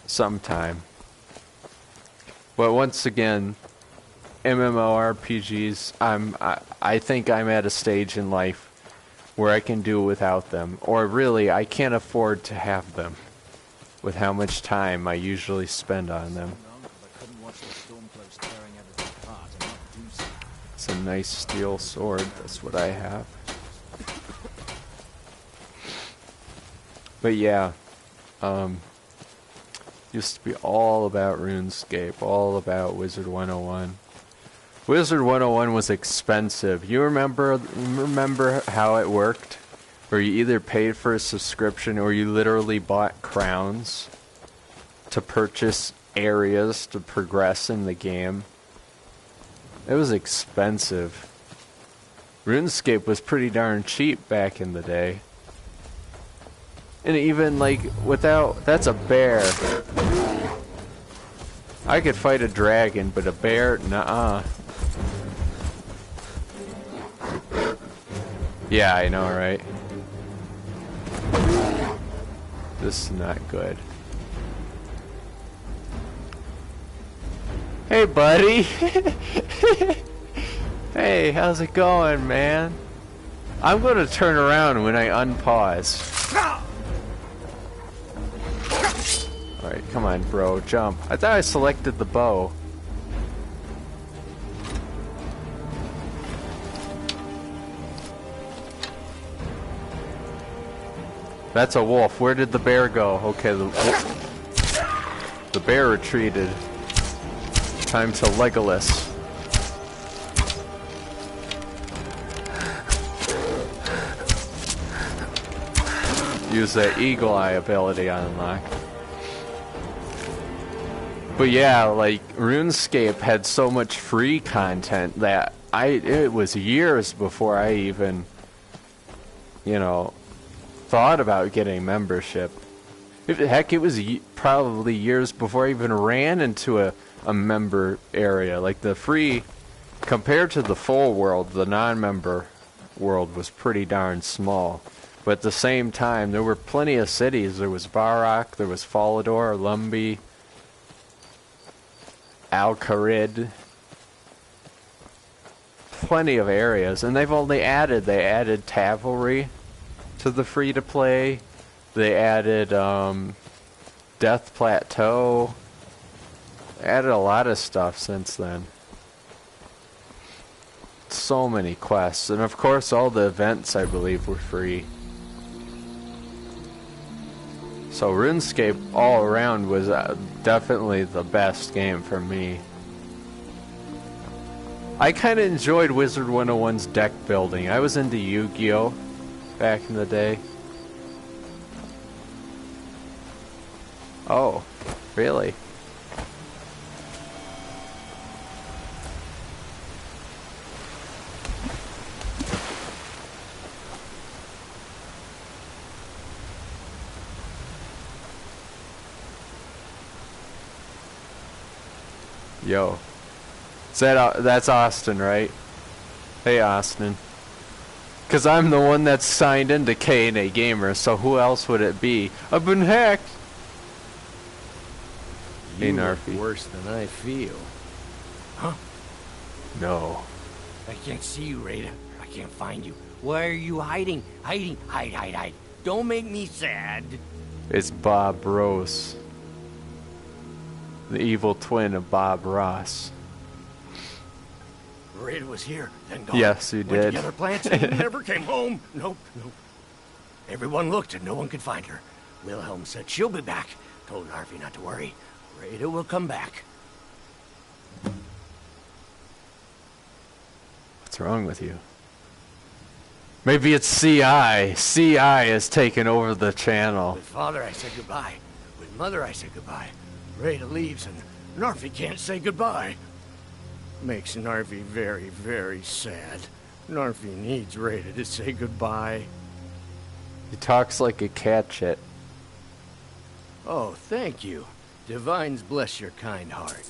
Sometime. But once again, MMORPGs, I think I'm at a stage in life where I can do without them. Or really, I can't afford to have them with how much time I usually spend on them. It's a nice steel sword, that's what I have. But yeah, used to be all about RuneScape, all about Wizard 101. Wizard 101 was expensive. You remember how it worked? Where you either paid for a subscription or you literally bought crowns to purchase areas to progress in the game. It was expensive. RuneScape was pretty darn cheap back in the day. And even like without... That's a bear. I could fight a dragon, but a bear? Nuh-uh. Yeah, I know, right? This is not good. Hey, buddy! Hey, how's it going, man? I'm gonna turn around when I unpause. Alright, come on, bro, jump. I thought I selected the bow. That's a wolf. Where did the bear go? Okay, the bear retreated. Time to Legolas. use that eagle eye ability on unlock. But yeah, like RuneScape had so much free content that it was years before I even, you know, thought about getting membership. Heck, it was probably years before I even ran into a member area. Like the free, compared to the full world, the non-member world was pretty darn small. But at the same time, there were plenty of cities. There was Varrock, there was Falador, Lumby, Al-Kharid, plenty of areas, and they added Tavelry to the free-to-play. They added Death Plateau. They added a lot of stuff since then. So many quests, and of course all the events I believe were free. So RuneScape all around was definitely the best game for me. I kind of enjoyed Wizard 101's deck building. I was into Yu-Gi-Oh! Back in the day. Oh, really? Yo. That's Austin, right? Hey, Austin. Because I'm the one that's signed into K&A Gamer, so who else would it be? I've been hacked! Hey, You look Narfi. worse than I feel. Huh? No. I can't see you, Rada. I can't find you. Why are you hiding? Hiding. Hide. Don't make me sad. It's Bob Rose. The evil twin of Bob Ross. Rada was here, then gone. Yes, he Went did. to the other plants and never came home. Nope. Everyone looked and no one could find her. Wilhelm said she'll be back. Told Narfi not to worry. Rada will come back. What's wrong with you? Maybe it's CI. CI has taken over the channel. With Father, I said goodbye. With Mother, I said goodbye. Rada leaves and Narfi can't say goodbye. Makes Narfi very, very sad. Narfi needs Rada to say goodbye. He talks like a cat shit. Oh, thank you. Divines bless your kind heart.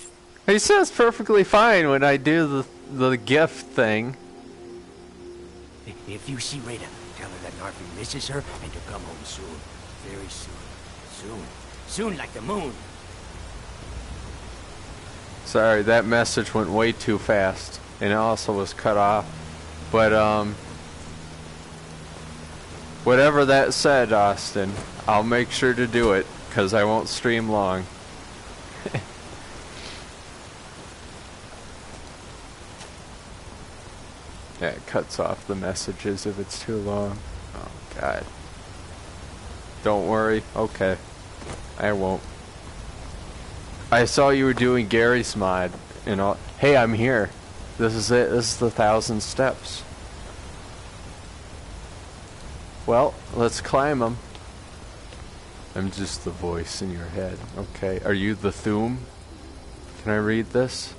He says perfectly fine when I do the gift thing. If you see Rada, tell her that Narfi misses her and to come home soon. Very soon. Soon like the moon. Sorry, that message went way too fast. And it also was cut off. But, whatever that said, Austin, I'll make sure to do it, because I won't stream long. Yeah, it cuts off the messages if it's too long. Oh, God. Don't worry. Okay. I won't. I saw you were doing Gary's mod and all. Hey, I'm here. This is it. This is the 1,000 steps. Well, let's climb them. I'm just the voice in your head. Okay. Are you the Thum? Can I read this?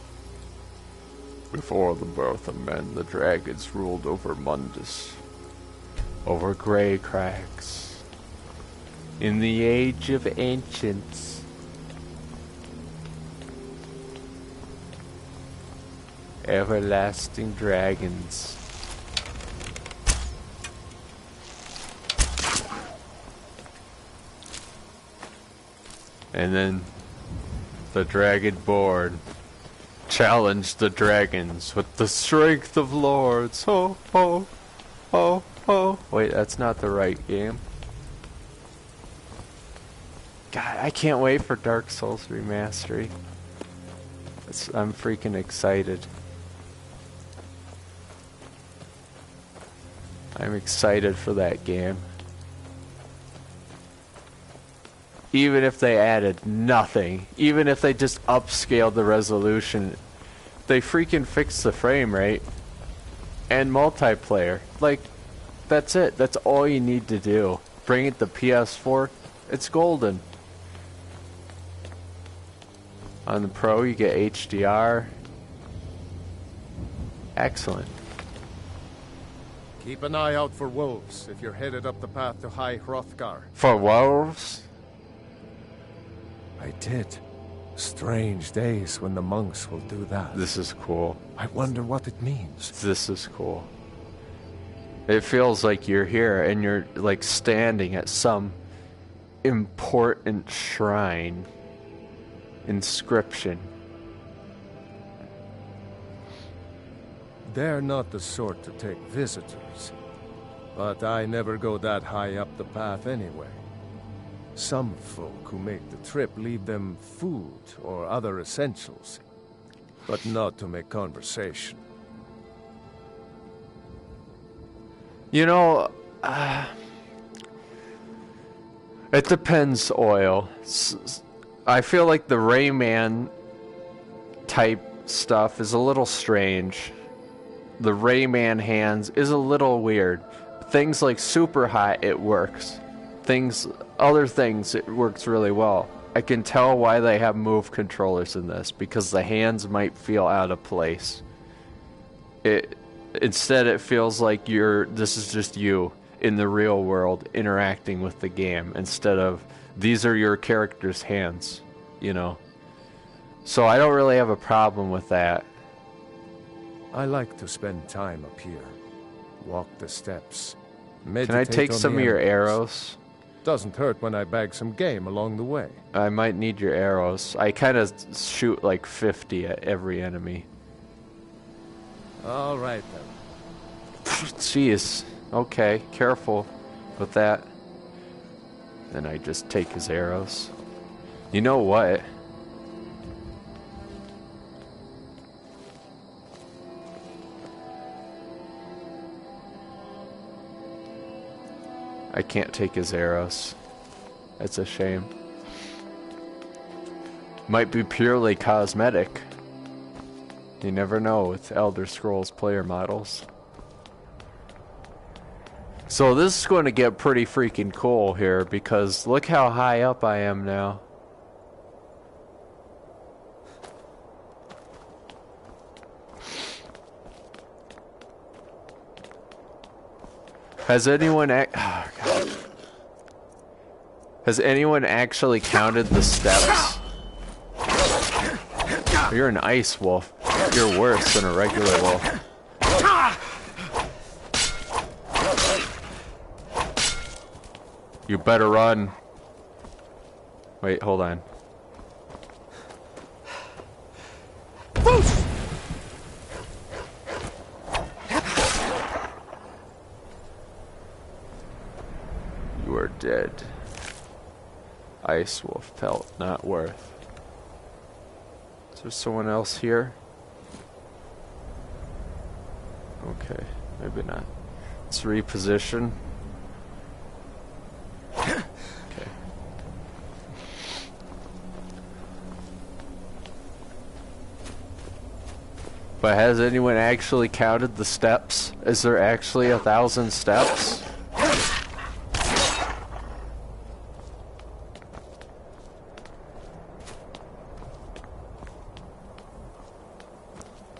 Before the birth of men, the dragons ruled over Mundus, over grey crags. In the age of ancients, everlasting dragons. And then the Dragonborn challenged the dragons with the strength of lords. Ho, ho, ho, ho. Wait, that's not the right game. God, I can't wait for Dark Souls Remastery. I'm freaking excited. I'm excited for that game. Even if they added nothing, even if they just upscaled the resolution, they freaking fixed the frame rate and multiplayer. Like, that's it. That's all you need to do. bring it to PS4, it's golden. On the Pro, you get HDR. Excellent. Keep an eye out for wolves if you're headed up the path to High Hrothgar. For wolves? I did. Strange days when the monks will do that. This is cool. I wonder what it means. This is cool. It feels like you're here and you're like standing at some important shrine. Inscription. They're not the sort to take visitors. But I never go that high up the path anyway. Some folk who make the trip leave them food or other essentials. But not to make conversation. You know, it depends, Oil. I feel like the Rayman type stuff is a little strange. The Rayman hands is a little weird. Things like Super Hot, it works. Other things, it works really well. I can tell why they have move controllers in this, because the hands might feel out of place. Instead, it feels like this is just you in the real world interacting with the game, instead of these are your character's hands, you know. So I don't really have a problem with that. I like to spend time up here. Walk the steps. Can I take some of your arrows? Doesn't hurt when I bag some game along the way. I might need your arrows. I kind of shoot like 50 at every enemy. All right then. Jeez. Okay, careful with that. Then I just take his arrows. You know what? I can't take his arrows. It's a shame. Might be purely cosmetic. You never know with Elder Scrolls player models. So this is going to get pretty freaking cool here, because look how high up I am now. Has anyone Has anyone actually counted the steps? You're an ice wolf. You're worse than a regular wolf. You better run. Wait, hold on. You are dead. Ice wolf pelt, not worth. Is there someone else here? Okay, maybe not. Let's reposition. Okay. But has anyone actually counted the steps? Is there actually 1,000 steps?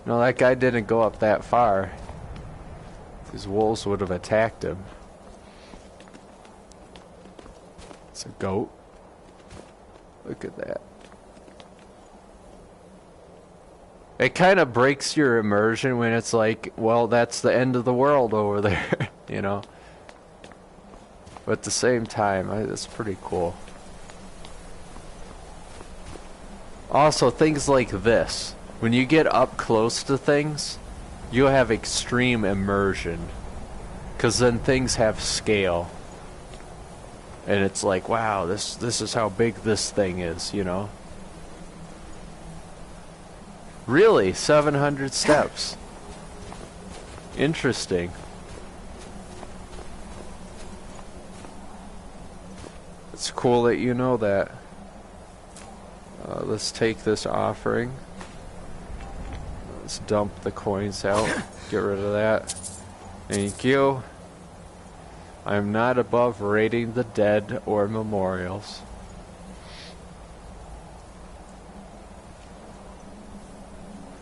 No, that guy didn't go up that far. These wolves would have attacked him. It's a goat. Look at that. It kind of breaks your immersion when it's like, well, that's the end of the world over there, you know? But at the same time, it's pretty cool. Also, things like this. When you get up close to things, you have extreme immersion. Because then things have scale. And it's like, wow, this is how big this thing is, you know? Really? 700 steps. Interesting. It's cool that you know that. Let's take this offering. Let's dump the coins out. Get rid of that. Thank you. I'm not above raiding the dead or memorials.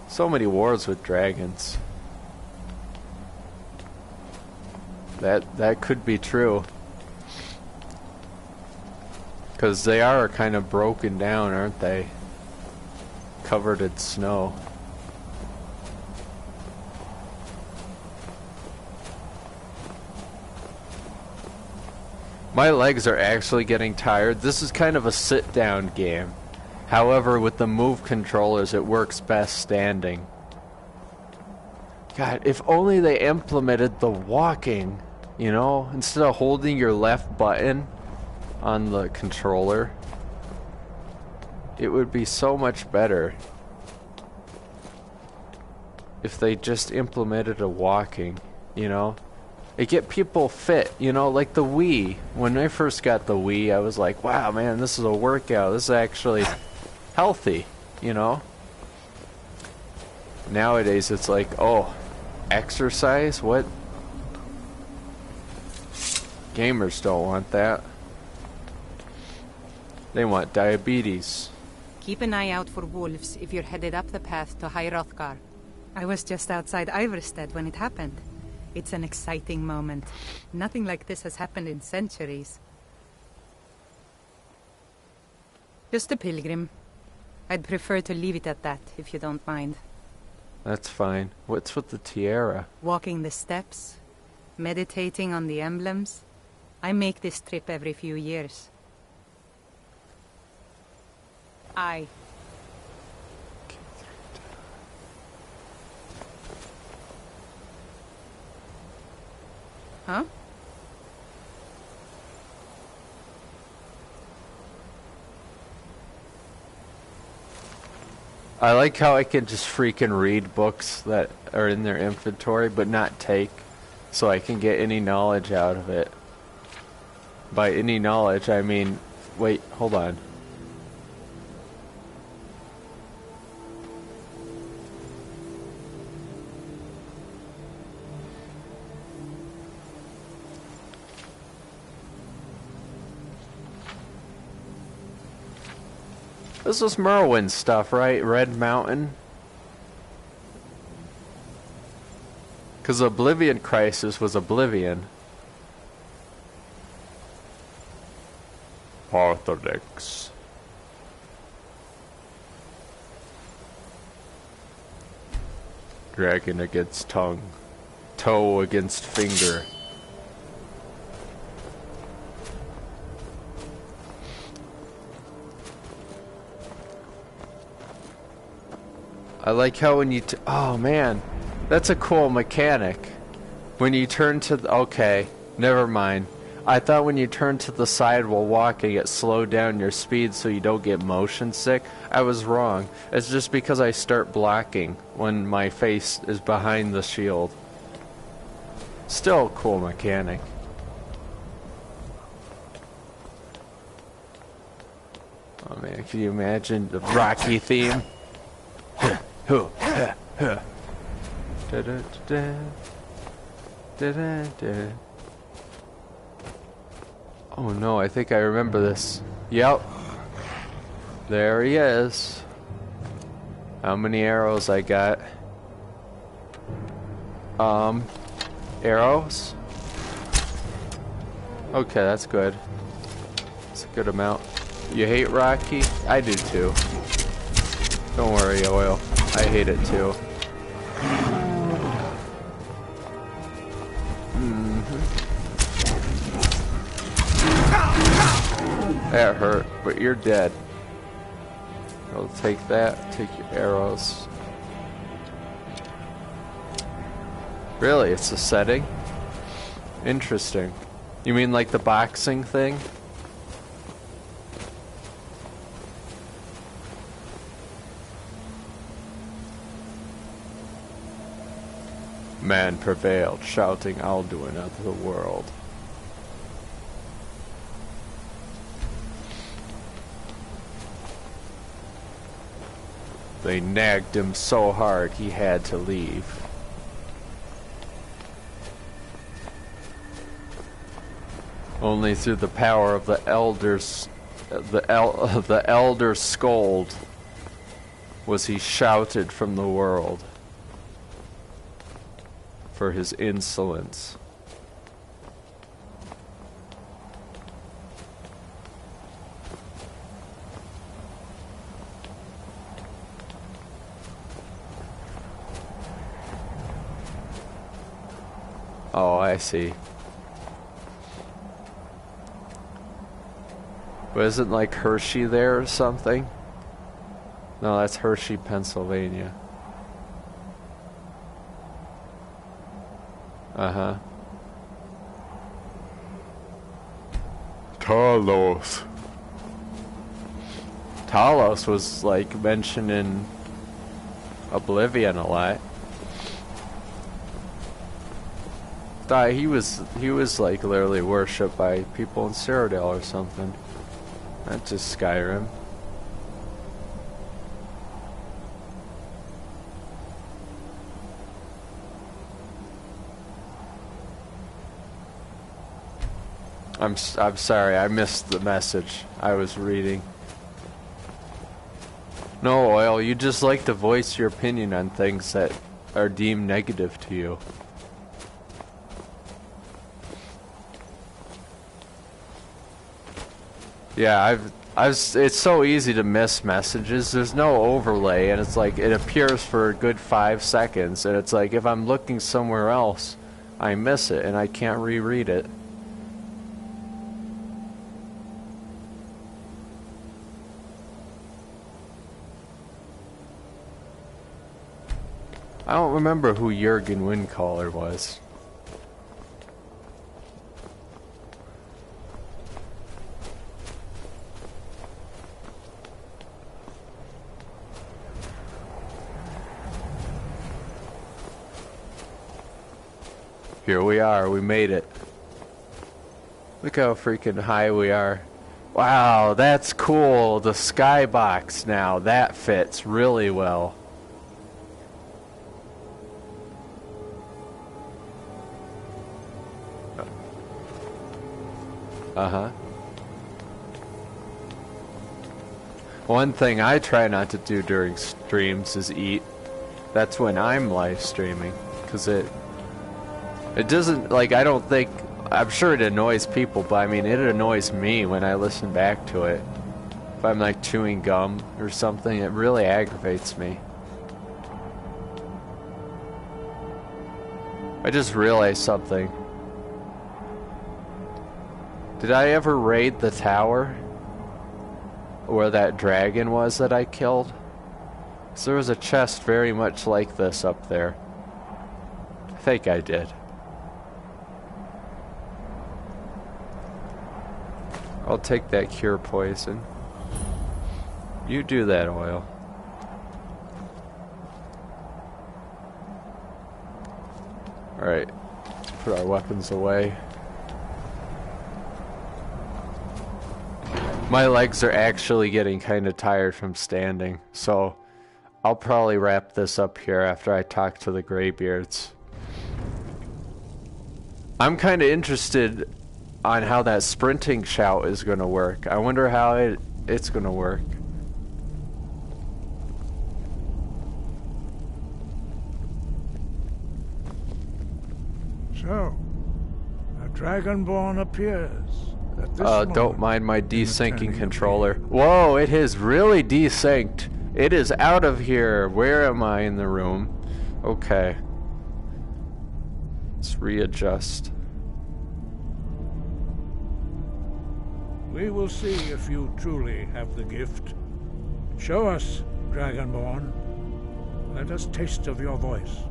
So many wars with dragons. That could be true. Because they are kind of broken down, aren't they? Covered in snow. My legs are actually getting tired. This is kind of a sit-down game. However, with the move controllers, it works best standing. God, if only they implemented the walking, you know, instead of holding your left button on the controller. It would be so much better if they just implemented a walking, you know? It get people fit, you know, like the Wii. When I first got the Wii, I was like, wow, man, this is a workout. This is actually healthy, you know? Nowadays, it's like, oh, exercise? What? Gamers don't want that. They want diabetes. Keep an eye out for wolves if you're headed up the path to High Hrothgar. I was just outside Iverstead when it happened. It's an exciting moment. Nothing like this has happened in centuries. Just a pilgrim. I'd prefer to leave it at that, if you don't mind. That's fine. What's with the tiara? Walking the steps, meditating on the emblems. I make this trip every few years. I. Huh? I like how I can just freaking read books that are in their inventory, but not take, so I can get any knowledge out of it. By any knowledge, I mean... Wait, hold on. This was Merwin stuff, right? Red Mountain? Because Oblivion Crisis was Oblivion. Orthodox. Dragon against tongue. Toe against finger. I like how when you oh man, that's a cool mechanic. When you turn to the okay, never mind. I thought when you turn to the side while walking, it slowed down your speed so you don't get motion sick. I was wrong. It's just because I start blocking when my face is behind the shield. Still a cool mechanic. Oh man, can you imagine the Rocky theme? Oh no, I think I remember this. Yep. There he is. How many arrows I got? Arrows? Okay, that's good. It's a good amount. You hate Rocky? I do too. Don't worry, Oil. I hate it too. That hurt, but you're dead. I'll take that, take your arrows. Really, it's a setting? Interesting. You mean like the boxing thing? Man prevailed, shouting Alduin out of the world. They nagged him so hard he had to leave. Only through the power of the elders, the elder scold, was he shouted from the world for his insolence. Oh, I see. But isn't like Hershey there or something? No, that's Hershey, Pennsylvania. Uh-huh. Talos. Talos was like mentioned in Oblivion a lot. He was like literally worshipped by people in Cyrodiil or something. Not just Skyrim. I'm sorry, I missed the message I was reading. No, Oil, you just like to voice your opinion on things that are deemed negative to you. Yeah, it's so easy to miss messages. There's no overlay, and it's like it appears for a good 5 seconds, and it's like if I'm looking somewhere else, I miss it, and I can't reread it. I don't remember who Jurgen Windcaller was. Here we are, we made it. Look how freaking high we are. Wow, that's cool. The skybox now, that fits really well. Uh-huh. One thing I try not to do during streams is eat. That's when I'm live streaming, because it doesn't, like, I don't think, I'm sure it annoys people, but I mean, it annoys me when I listen back to it. If I'm like chewing gum or something, it really aggravates me. I just realized something. Did I ever raid the tower where that dragon was that I killed? 'Cause there was a chest very much like this up there. I think I did. I'll take that cure poison. You do that, Oil. Alright, put our weapons away. My legs are actually getting kind of tired from standing, so I'll probably wrap this up here after I talk to the Greybeards. I'm kind of interested on how that sprinting shout is going to work. I wonder how it's going to work. So, a Dragonborn appears. At this don't mind my desyncing controller. Whoa, it has really desynced. It is out of here. Where am I in the room? Okay. Let's readjust. We will see if you truly have the gift. Show us, Dragonborn. Let us taste of your voice.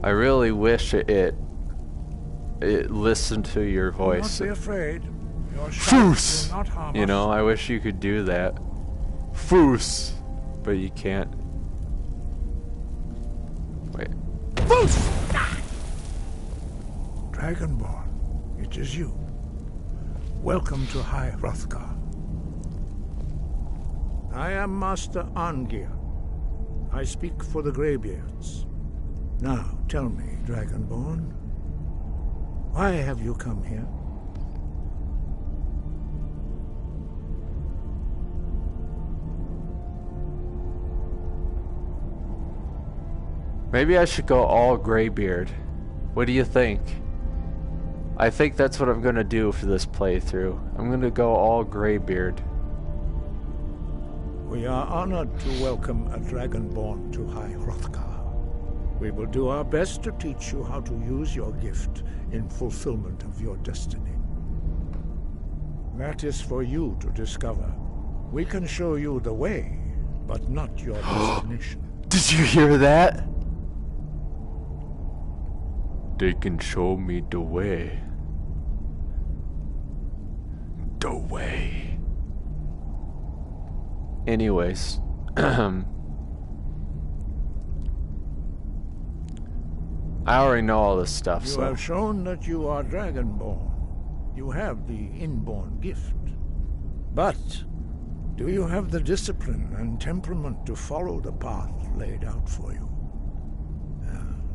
I really wish it listened to your voice. Do not be afraid. Your shout will not harm You know, I wish you could do that. Foos! But you can't. Wait. Foos! Dragonborn, it is you. Welcome to High Hrothgar. I am Master Arngeir. I speak for the Greybeards. Now, tell me, Dragonborn, why have you come here? Maybe I should go all Greybeard. What do you think? I think that's what I'm gonna do for this playthrough. I'm gonna go all Greybeard. We are honored to welcome a Dragonborn to High Hrothgar. We will do our best to teach you how to use your gift in fulfillment of your destiny. That is for you to discover. We can show you the way, but not your destination. Did you hear that? They can show me the way. The way. Anyways. I already know all this stuff, You have shown that you are Dragonborn. You have the inborn gift. But do you have the discipline and temperament to follow the path laid out for you?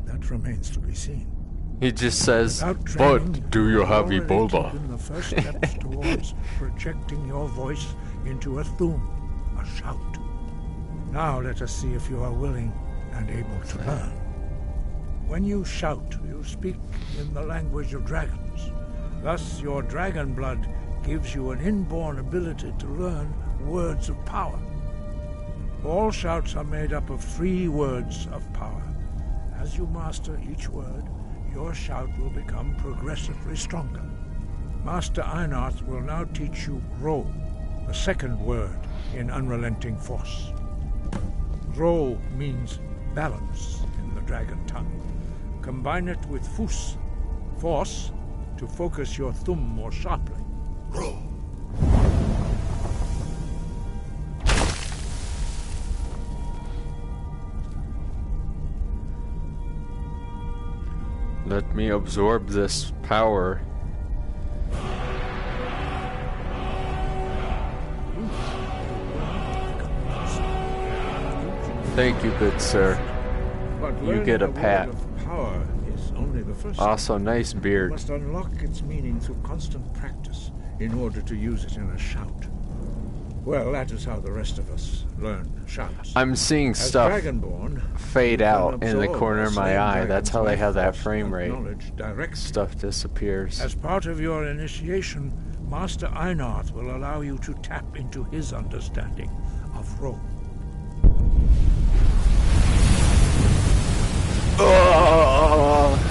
That remains to be seen. He just says, but do you have Ebola? The first steps towards projecting your voice into a thum, a shout. Now let us see if you are willing and able to learn. When you shout, you speak in the language of dragons. Thus, your dragon blood gives you an inborn ability to learn words of power. All shouts are made up of 3 words of power. As you master each word, your shout will become progressively stronger. Master Einarth will now teach you Ro, the 2nd word in Unrelenting Force. Ro means balance in the dragon tongue. Combine it with Fus, force, to focus your thumb more sharply. Ro. Let me absorb this power. Thank you, good sir. You get a pat. Power is only the first Also, nice beard. You must unlock its meaning through constant practice in order to use it in a shout. Well, that is how the rest of us learn shouts. I'm seeing stuff fade out in the corner of my eye. That's how they have that frame rate. Stuff disappears. As part of your initiation, Master Einarth will allow you to tap into his understanding of Ro.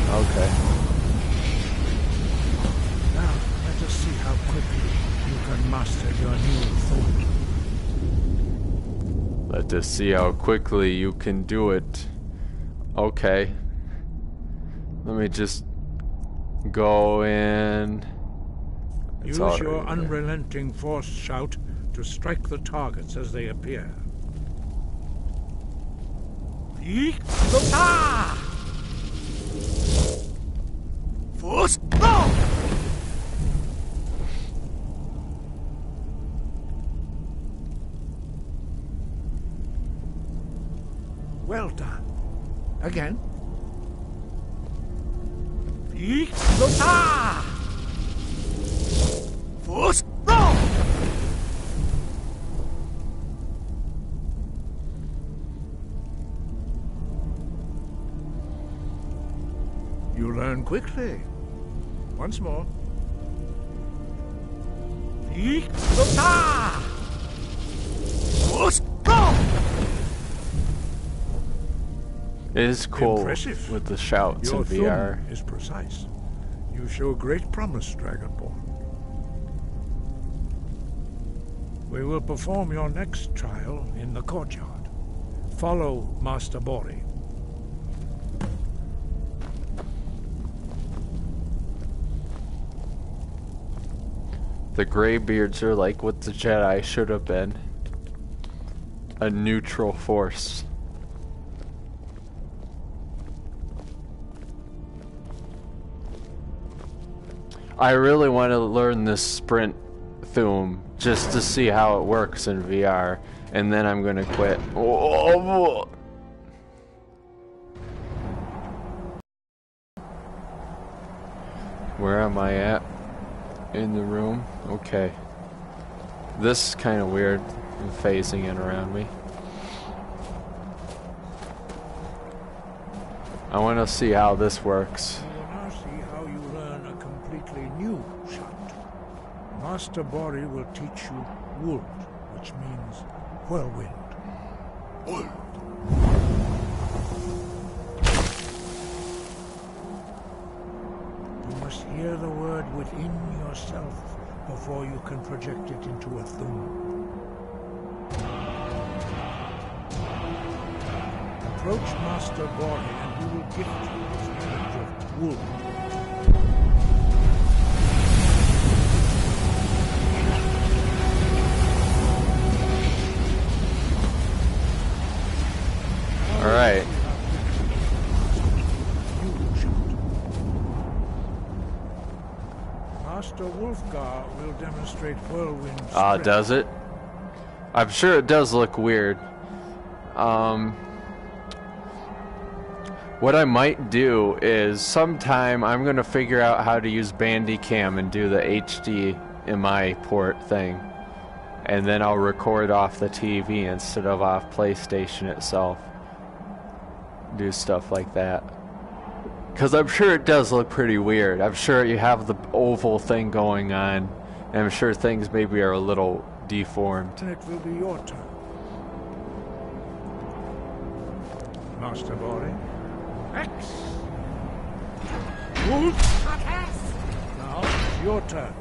Okay. Now, let us see how quickly you can master your new thought. Let us see how quickly you can do it. Okay. Let me just go in. Use your unrelenting force shout to strike the targets as they appear. Force go! Well done. Again. Force go! You learn quickly. Once more. Force go! It is cool Impressive. with the shouts Your in VR. thumb is precise. You show great promise, Dragonborn. We will perform your next trial in the courtyard. Follow Master Bori. The Greybeards are like what the Jedi should have been. A neutral force. I really want to learn this sprint thum just to see how it works in VR, and then I'm gonna quit. Where am I at? In the room? Okay. This is kind of weird, phasing in around me. I want to see how this works. You will now see how you learn a completely new shout. Master Bori will teach you Wuld, which means whirlwind. Wuld. You must hear the word within yourself before you can project it into a thum. Approach Master Bori and he will gift you his image of Wuld. Alright. Master Wolfgar will demonstrate whirlwind. Does it? I'm sure it does look weird. What I might do is sometime I'm gonna figure out how to use Bandicam and do the HDMI port thing. And then I'll record off the TV instead of off PlayStation itself. Do stuff like that. Because I'm sure it does look pretty weird. I'm sure you have the oval thing going on. And I'm sure things maybe are a little deformed. It will be your turn. Master Bori. X. Wolf. Now it's your turn.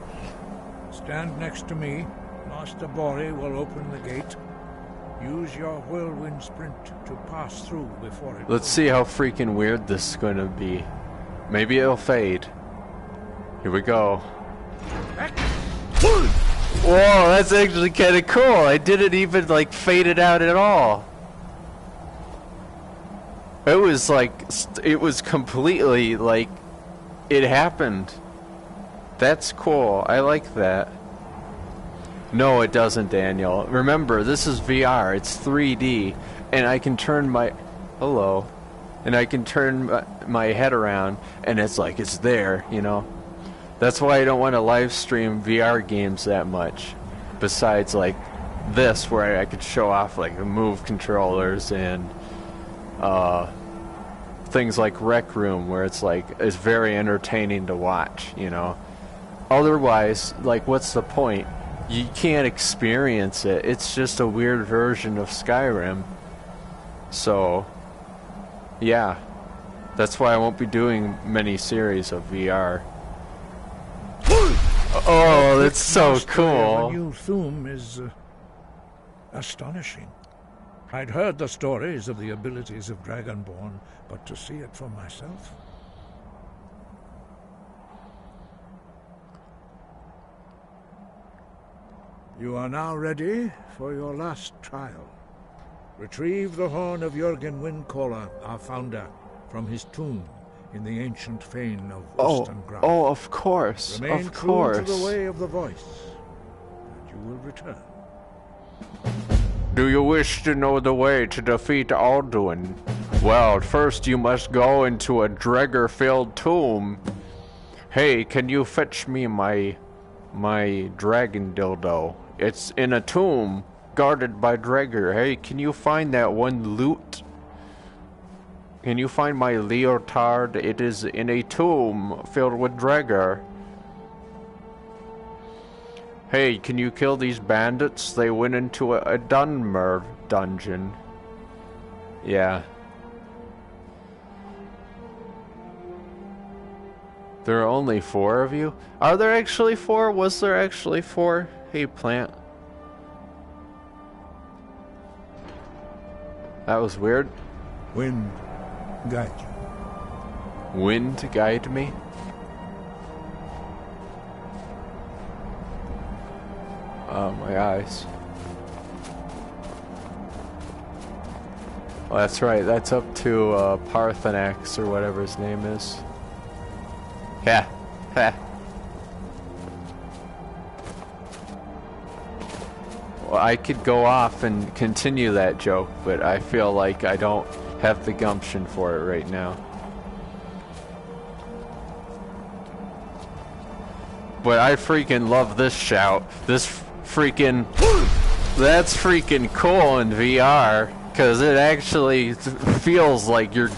Stand next to me. Master Bori will open the gate. Use your whirlwind sprint to pass through before it... Let's see how freaking weird this is gonna be. Maybe it'll fade. Here we go. Whoa, that's actually kinda cool. I didn't even like fade it out at all. It was like, it was completely like, it happened. That's cool. I like that. No, it doesn't, Daniel. Remember, this is VR. It's 3D, and I can turn my... Hello. And I can turn my head around, and it's like, it's there, you know? That's why I don't want to live stream VR games that much. Besides, like, this, where I could show off, like, the Move controllers and, things like Rec Room, where it's like, it's very entertaining to watch, you know? Otherwise, like, what's the point? You can't experience it. It's just a weird version of Skyrim. So, yeah. That's why I won't be doing many series of VR. Oh, that's so cool. The new Thum is astonishing. I'd heard the stories of the abilities of Dragonborn, but to see it for myself... You are now ready for your last trial. Retrieve the horn of Jürgen Windcaller, our founder, from his tomb in the ancient fane of Ostengrad. Oh, of course. Remain Of course. true to the way of the voice, and you will return. Do you wish to know the way to defeat Alduin? Well, first you must go into a Dregger-filled tomb. Hey, can you fetch me my dragon dildo? It's in a tomb, guarded by Dregger. Hey, can you find that one loot? Can you find my leotard? It is in a tomb filled with Dregger. Hey, can you kill these bandits? They went into a Dunmer dungeon. Yeah. There are only 4 of you? Are there actually 4? Was there actually 4? Hey, plant. That was weird. Wind, guide you. Wind to guide me? Oh, my eyes. Well, that's right. That's up to Parthenax or whatever his name is. Yeah. Ha. Well, I could go off and continue that joke, but I feel like I don't have the gumption for it right now. But I freaking love this shout. This freaking... That's freaking cool in VR, because it actually feels like you're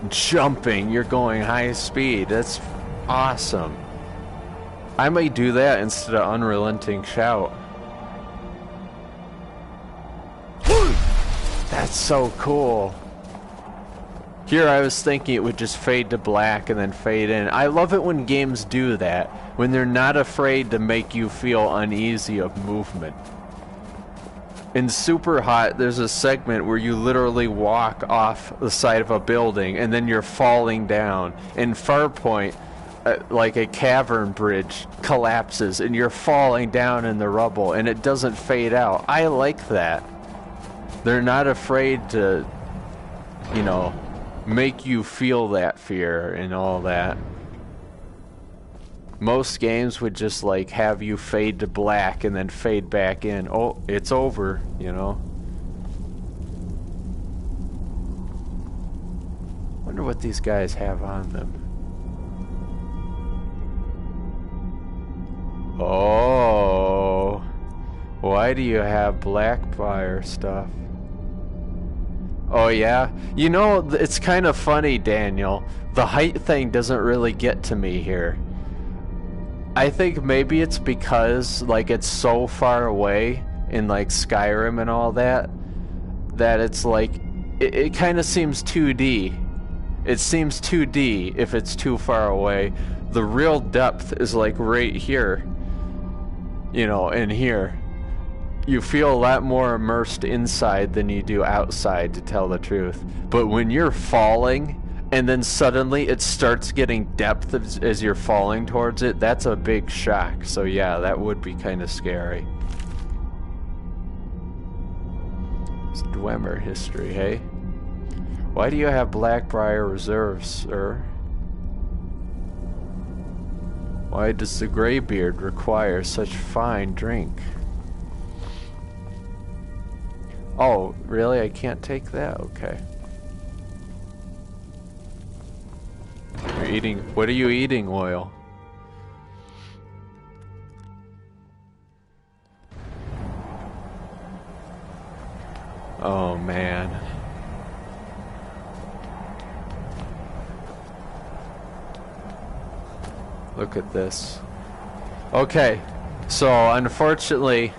jumping, you're going high speed. That's awesome. I may do that instead of unrelenting shout. That's so cool. Here I was thinking it would just fade to black and then fade in. I love it when games do that, when they're not afraid to make you feel uneasy of movement. In Super Hot, there's a segment where you literally walk off the side of a building and then you're falling down. In Farpoint, like a cavern bridge collapses and you're falling down in the rubble and it doesn't fade out. I like that. They're not afraid to, you know, make you feel that fear and all that. Most games would just like have you fade to black and then fade back in. Oh, it's over, you know. Wonder what these guys have on them. Oh, why do you have Blackfire stuff? Oh yeah, you know, it's kind of funny, Daniel. The height thing doesn't really get to me here. I think maybe it's because like it's so far away in like Skyrim and all that, that it's like it kind of seems 2D. It seems 2D if it's too far away. The real depth is like right here, you know, in here. You feel a lot more immersed inside than you do outside, to tell the truth. But when you're falling and then suddenly it starts getting depth as you're falling towards it, that's a big shock. So yeah, that would be kind of scary. It's Dwemer history, hey? Why do you have Blackbriar reserves, sir? Why does the Greybeard require such fine drink? Oh, really? I can't take that? Okay. You're eating... What are you eating, Oil? Oh, man. Look at this. Okay. So, unfortunately...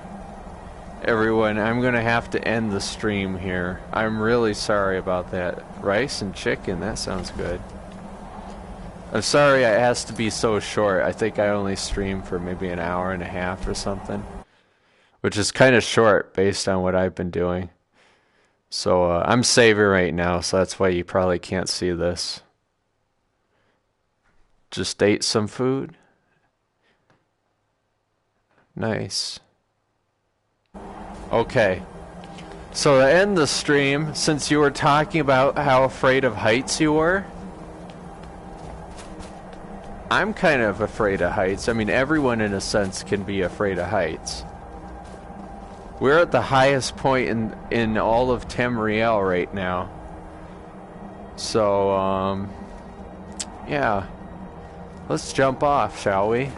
Everyone, I'm gonna have to end the stream here. I'm really sorry about that. Rice and chicken, that sounds good. I'm sorry it has to be so short. I think I only streamed for maybe an hour and a half or something. Which is kind of short based on what I've been doing. So I'm saving right now, so that's why you probably can't see this. Just ate some food. Nice. Okay, so to end the stream, since you were talking about how afraid of heights you were, I'm kind of afraid of heights. I mean, everyone in a sense can be afraid of heights. We're at the highest point in all of Tamriel right now. So, yeah. Let's jump off, shall we?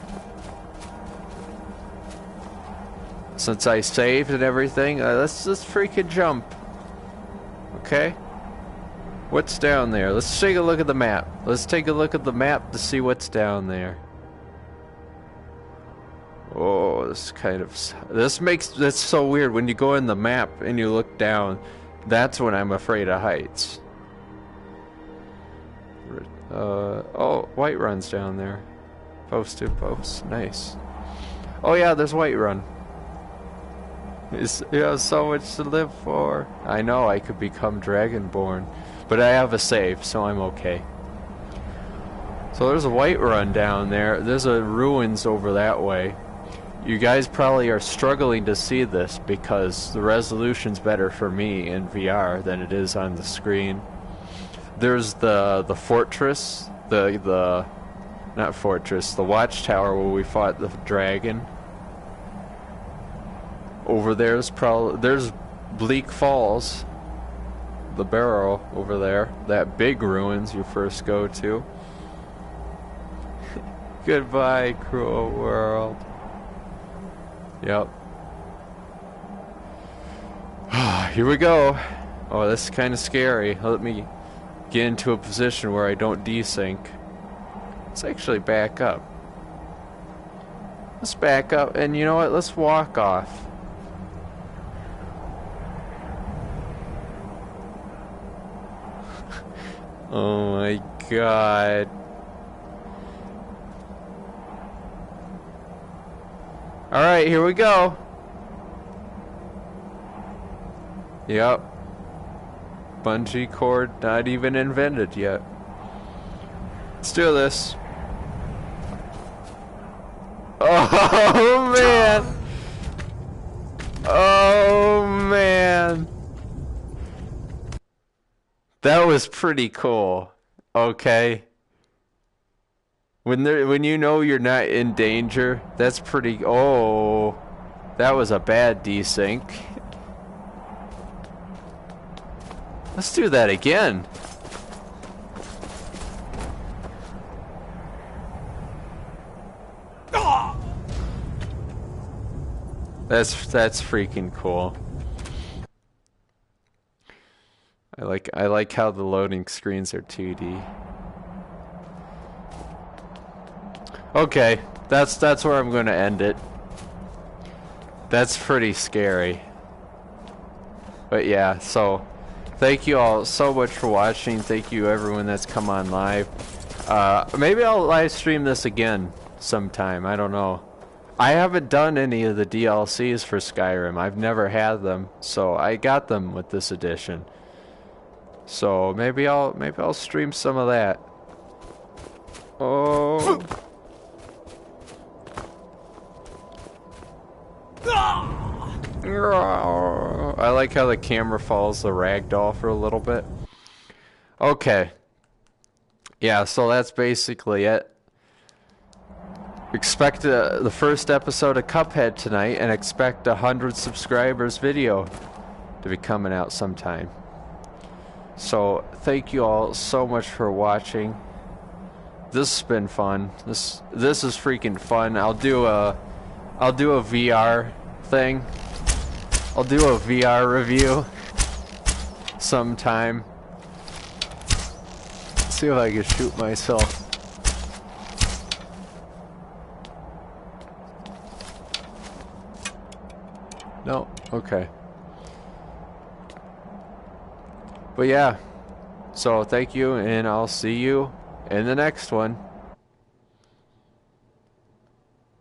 Since I saved and everything, let's just freaking jump. Okay? What's down there? Let's take a look at the map. Let's take a look at the map to see what's down there. Oh, this kind of... That's so weird. When you go in the map and you look down, that's when I'm afraid of heights. Oh, Whiterun's down there. Post to post. Nice. Oh yeah, there's Whiterun. You have so much to live for. I know I could become Dragonborn, but I have a save, so I'm okay. So there's a Whiterun down there. There's a ruins over that way. You guys probably are struggling to see this because the resolution's better for me in VR than it is on the screen. There's the fortress, not fortress, the watchtower where we fought the dragon. Over there's Bleak Falls, the barrow over there, that big ruins you first go to. Goodbye, cruel world. Yep. Here we go. Oh, this is kind of scary. Let me get into a position where I don't desync. Let's actually back up. Let's back up, and you know what? Let's walk off. Oh my god. Alright, here we go. Yep. Bungee cord not even invented yet. Let's do this. Oh man. Oh man. That was pretty cool. Okay. When you know you're not in danger, that's pretty. Oh, that was a bad desync. Let's do that again. That's freaking cool. I like how the loading screens are 2D. Okay, that's where I'm going to end it. That's pretty scary. But yeah, so thank you all so much for watching. Thank you everyone that's come on live. Maybe I'll live stream this again sometime. I don't know. I haven't done any of the DLCs for Skyrim. I've never had them, so I got them with this edition. So maybe I'll stream some of that. Oh. I like how the camera follows the ragdoll for a little bit. Okay. Yeah, so that's basically it. Expect the first episode of Cuphead tonight, and expect 100 subscribers video to be coming out sometime. So thank you all so much for watching. This has been fun. This is freaking fun. I'll do a VR thing. I'll do a VR review sometime. See if I can shoot myself. No? Okay. But yeah. So thank you, and I'll see you in the next one.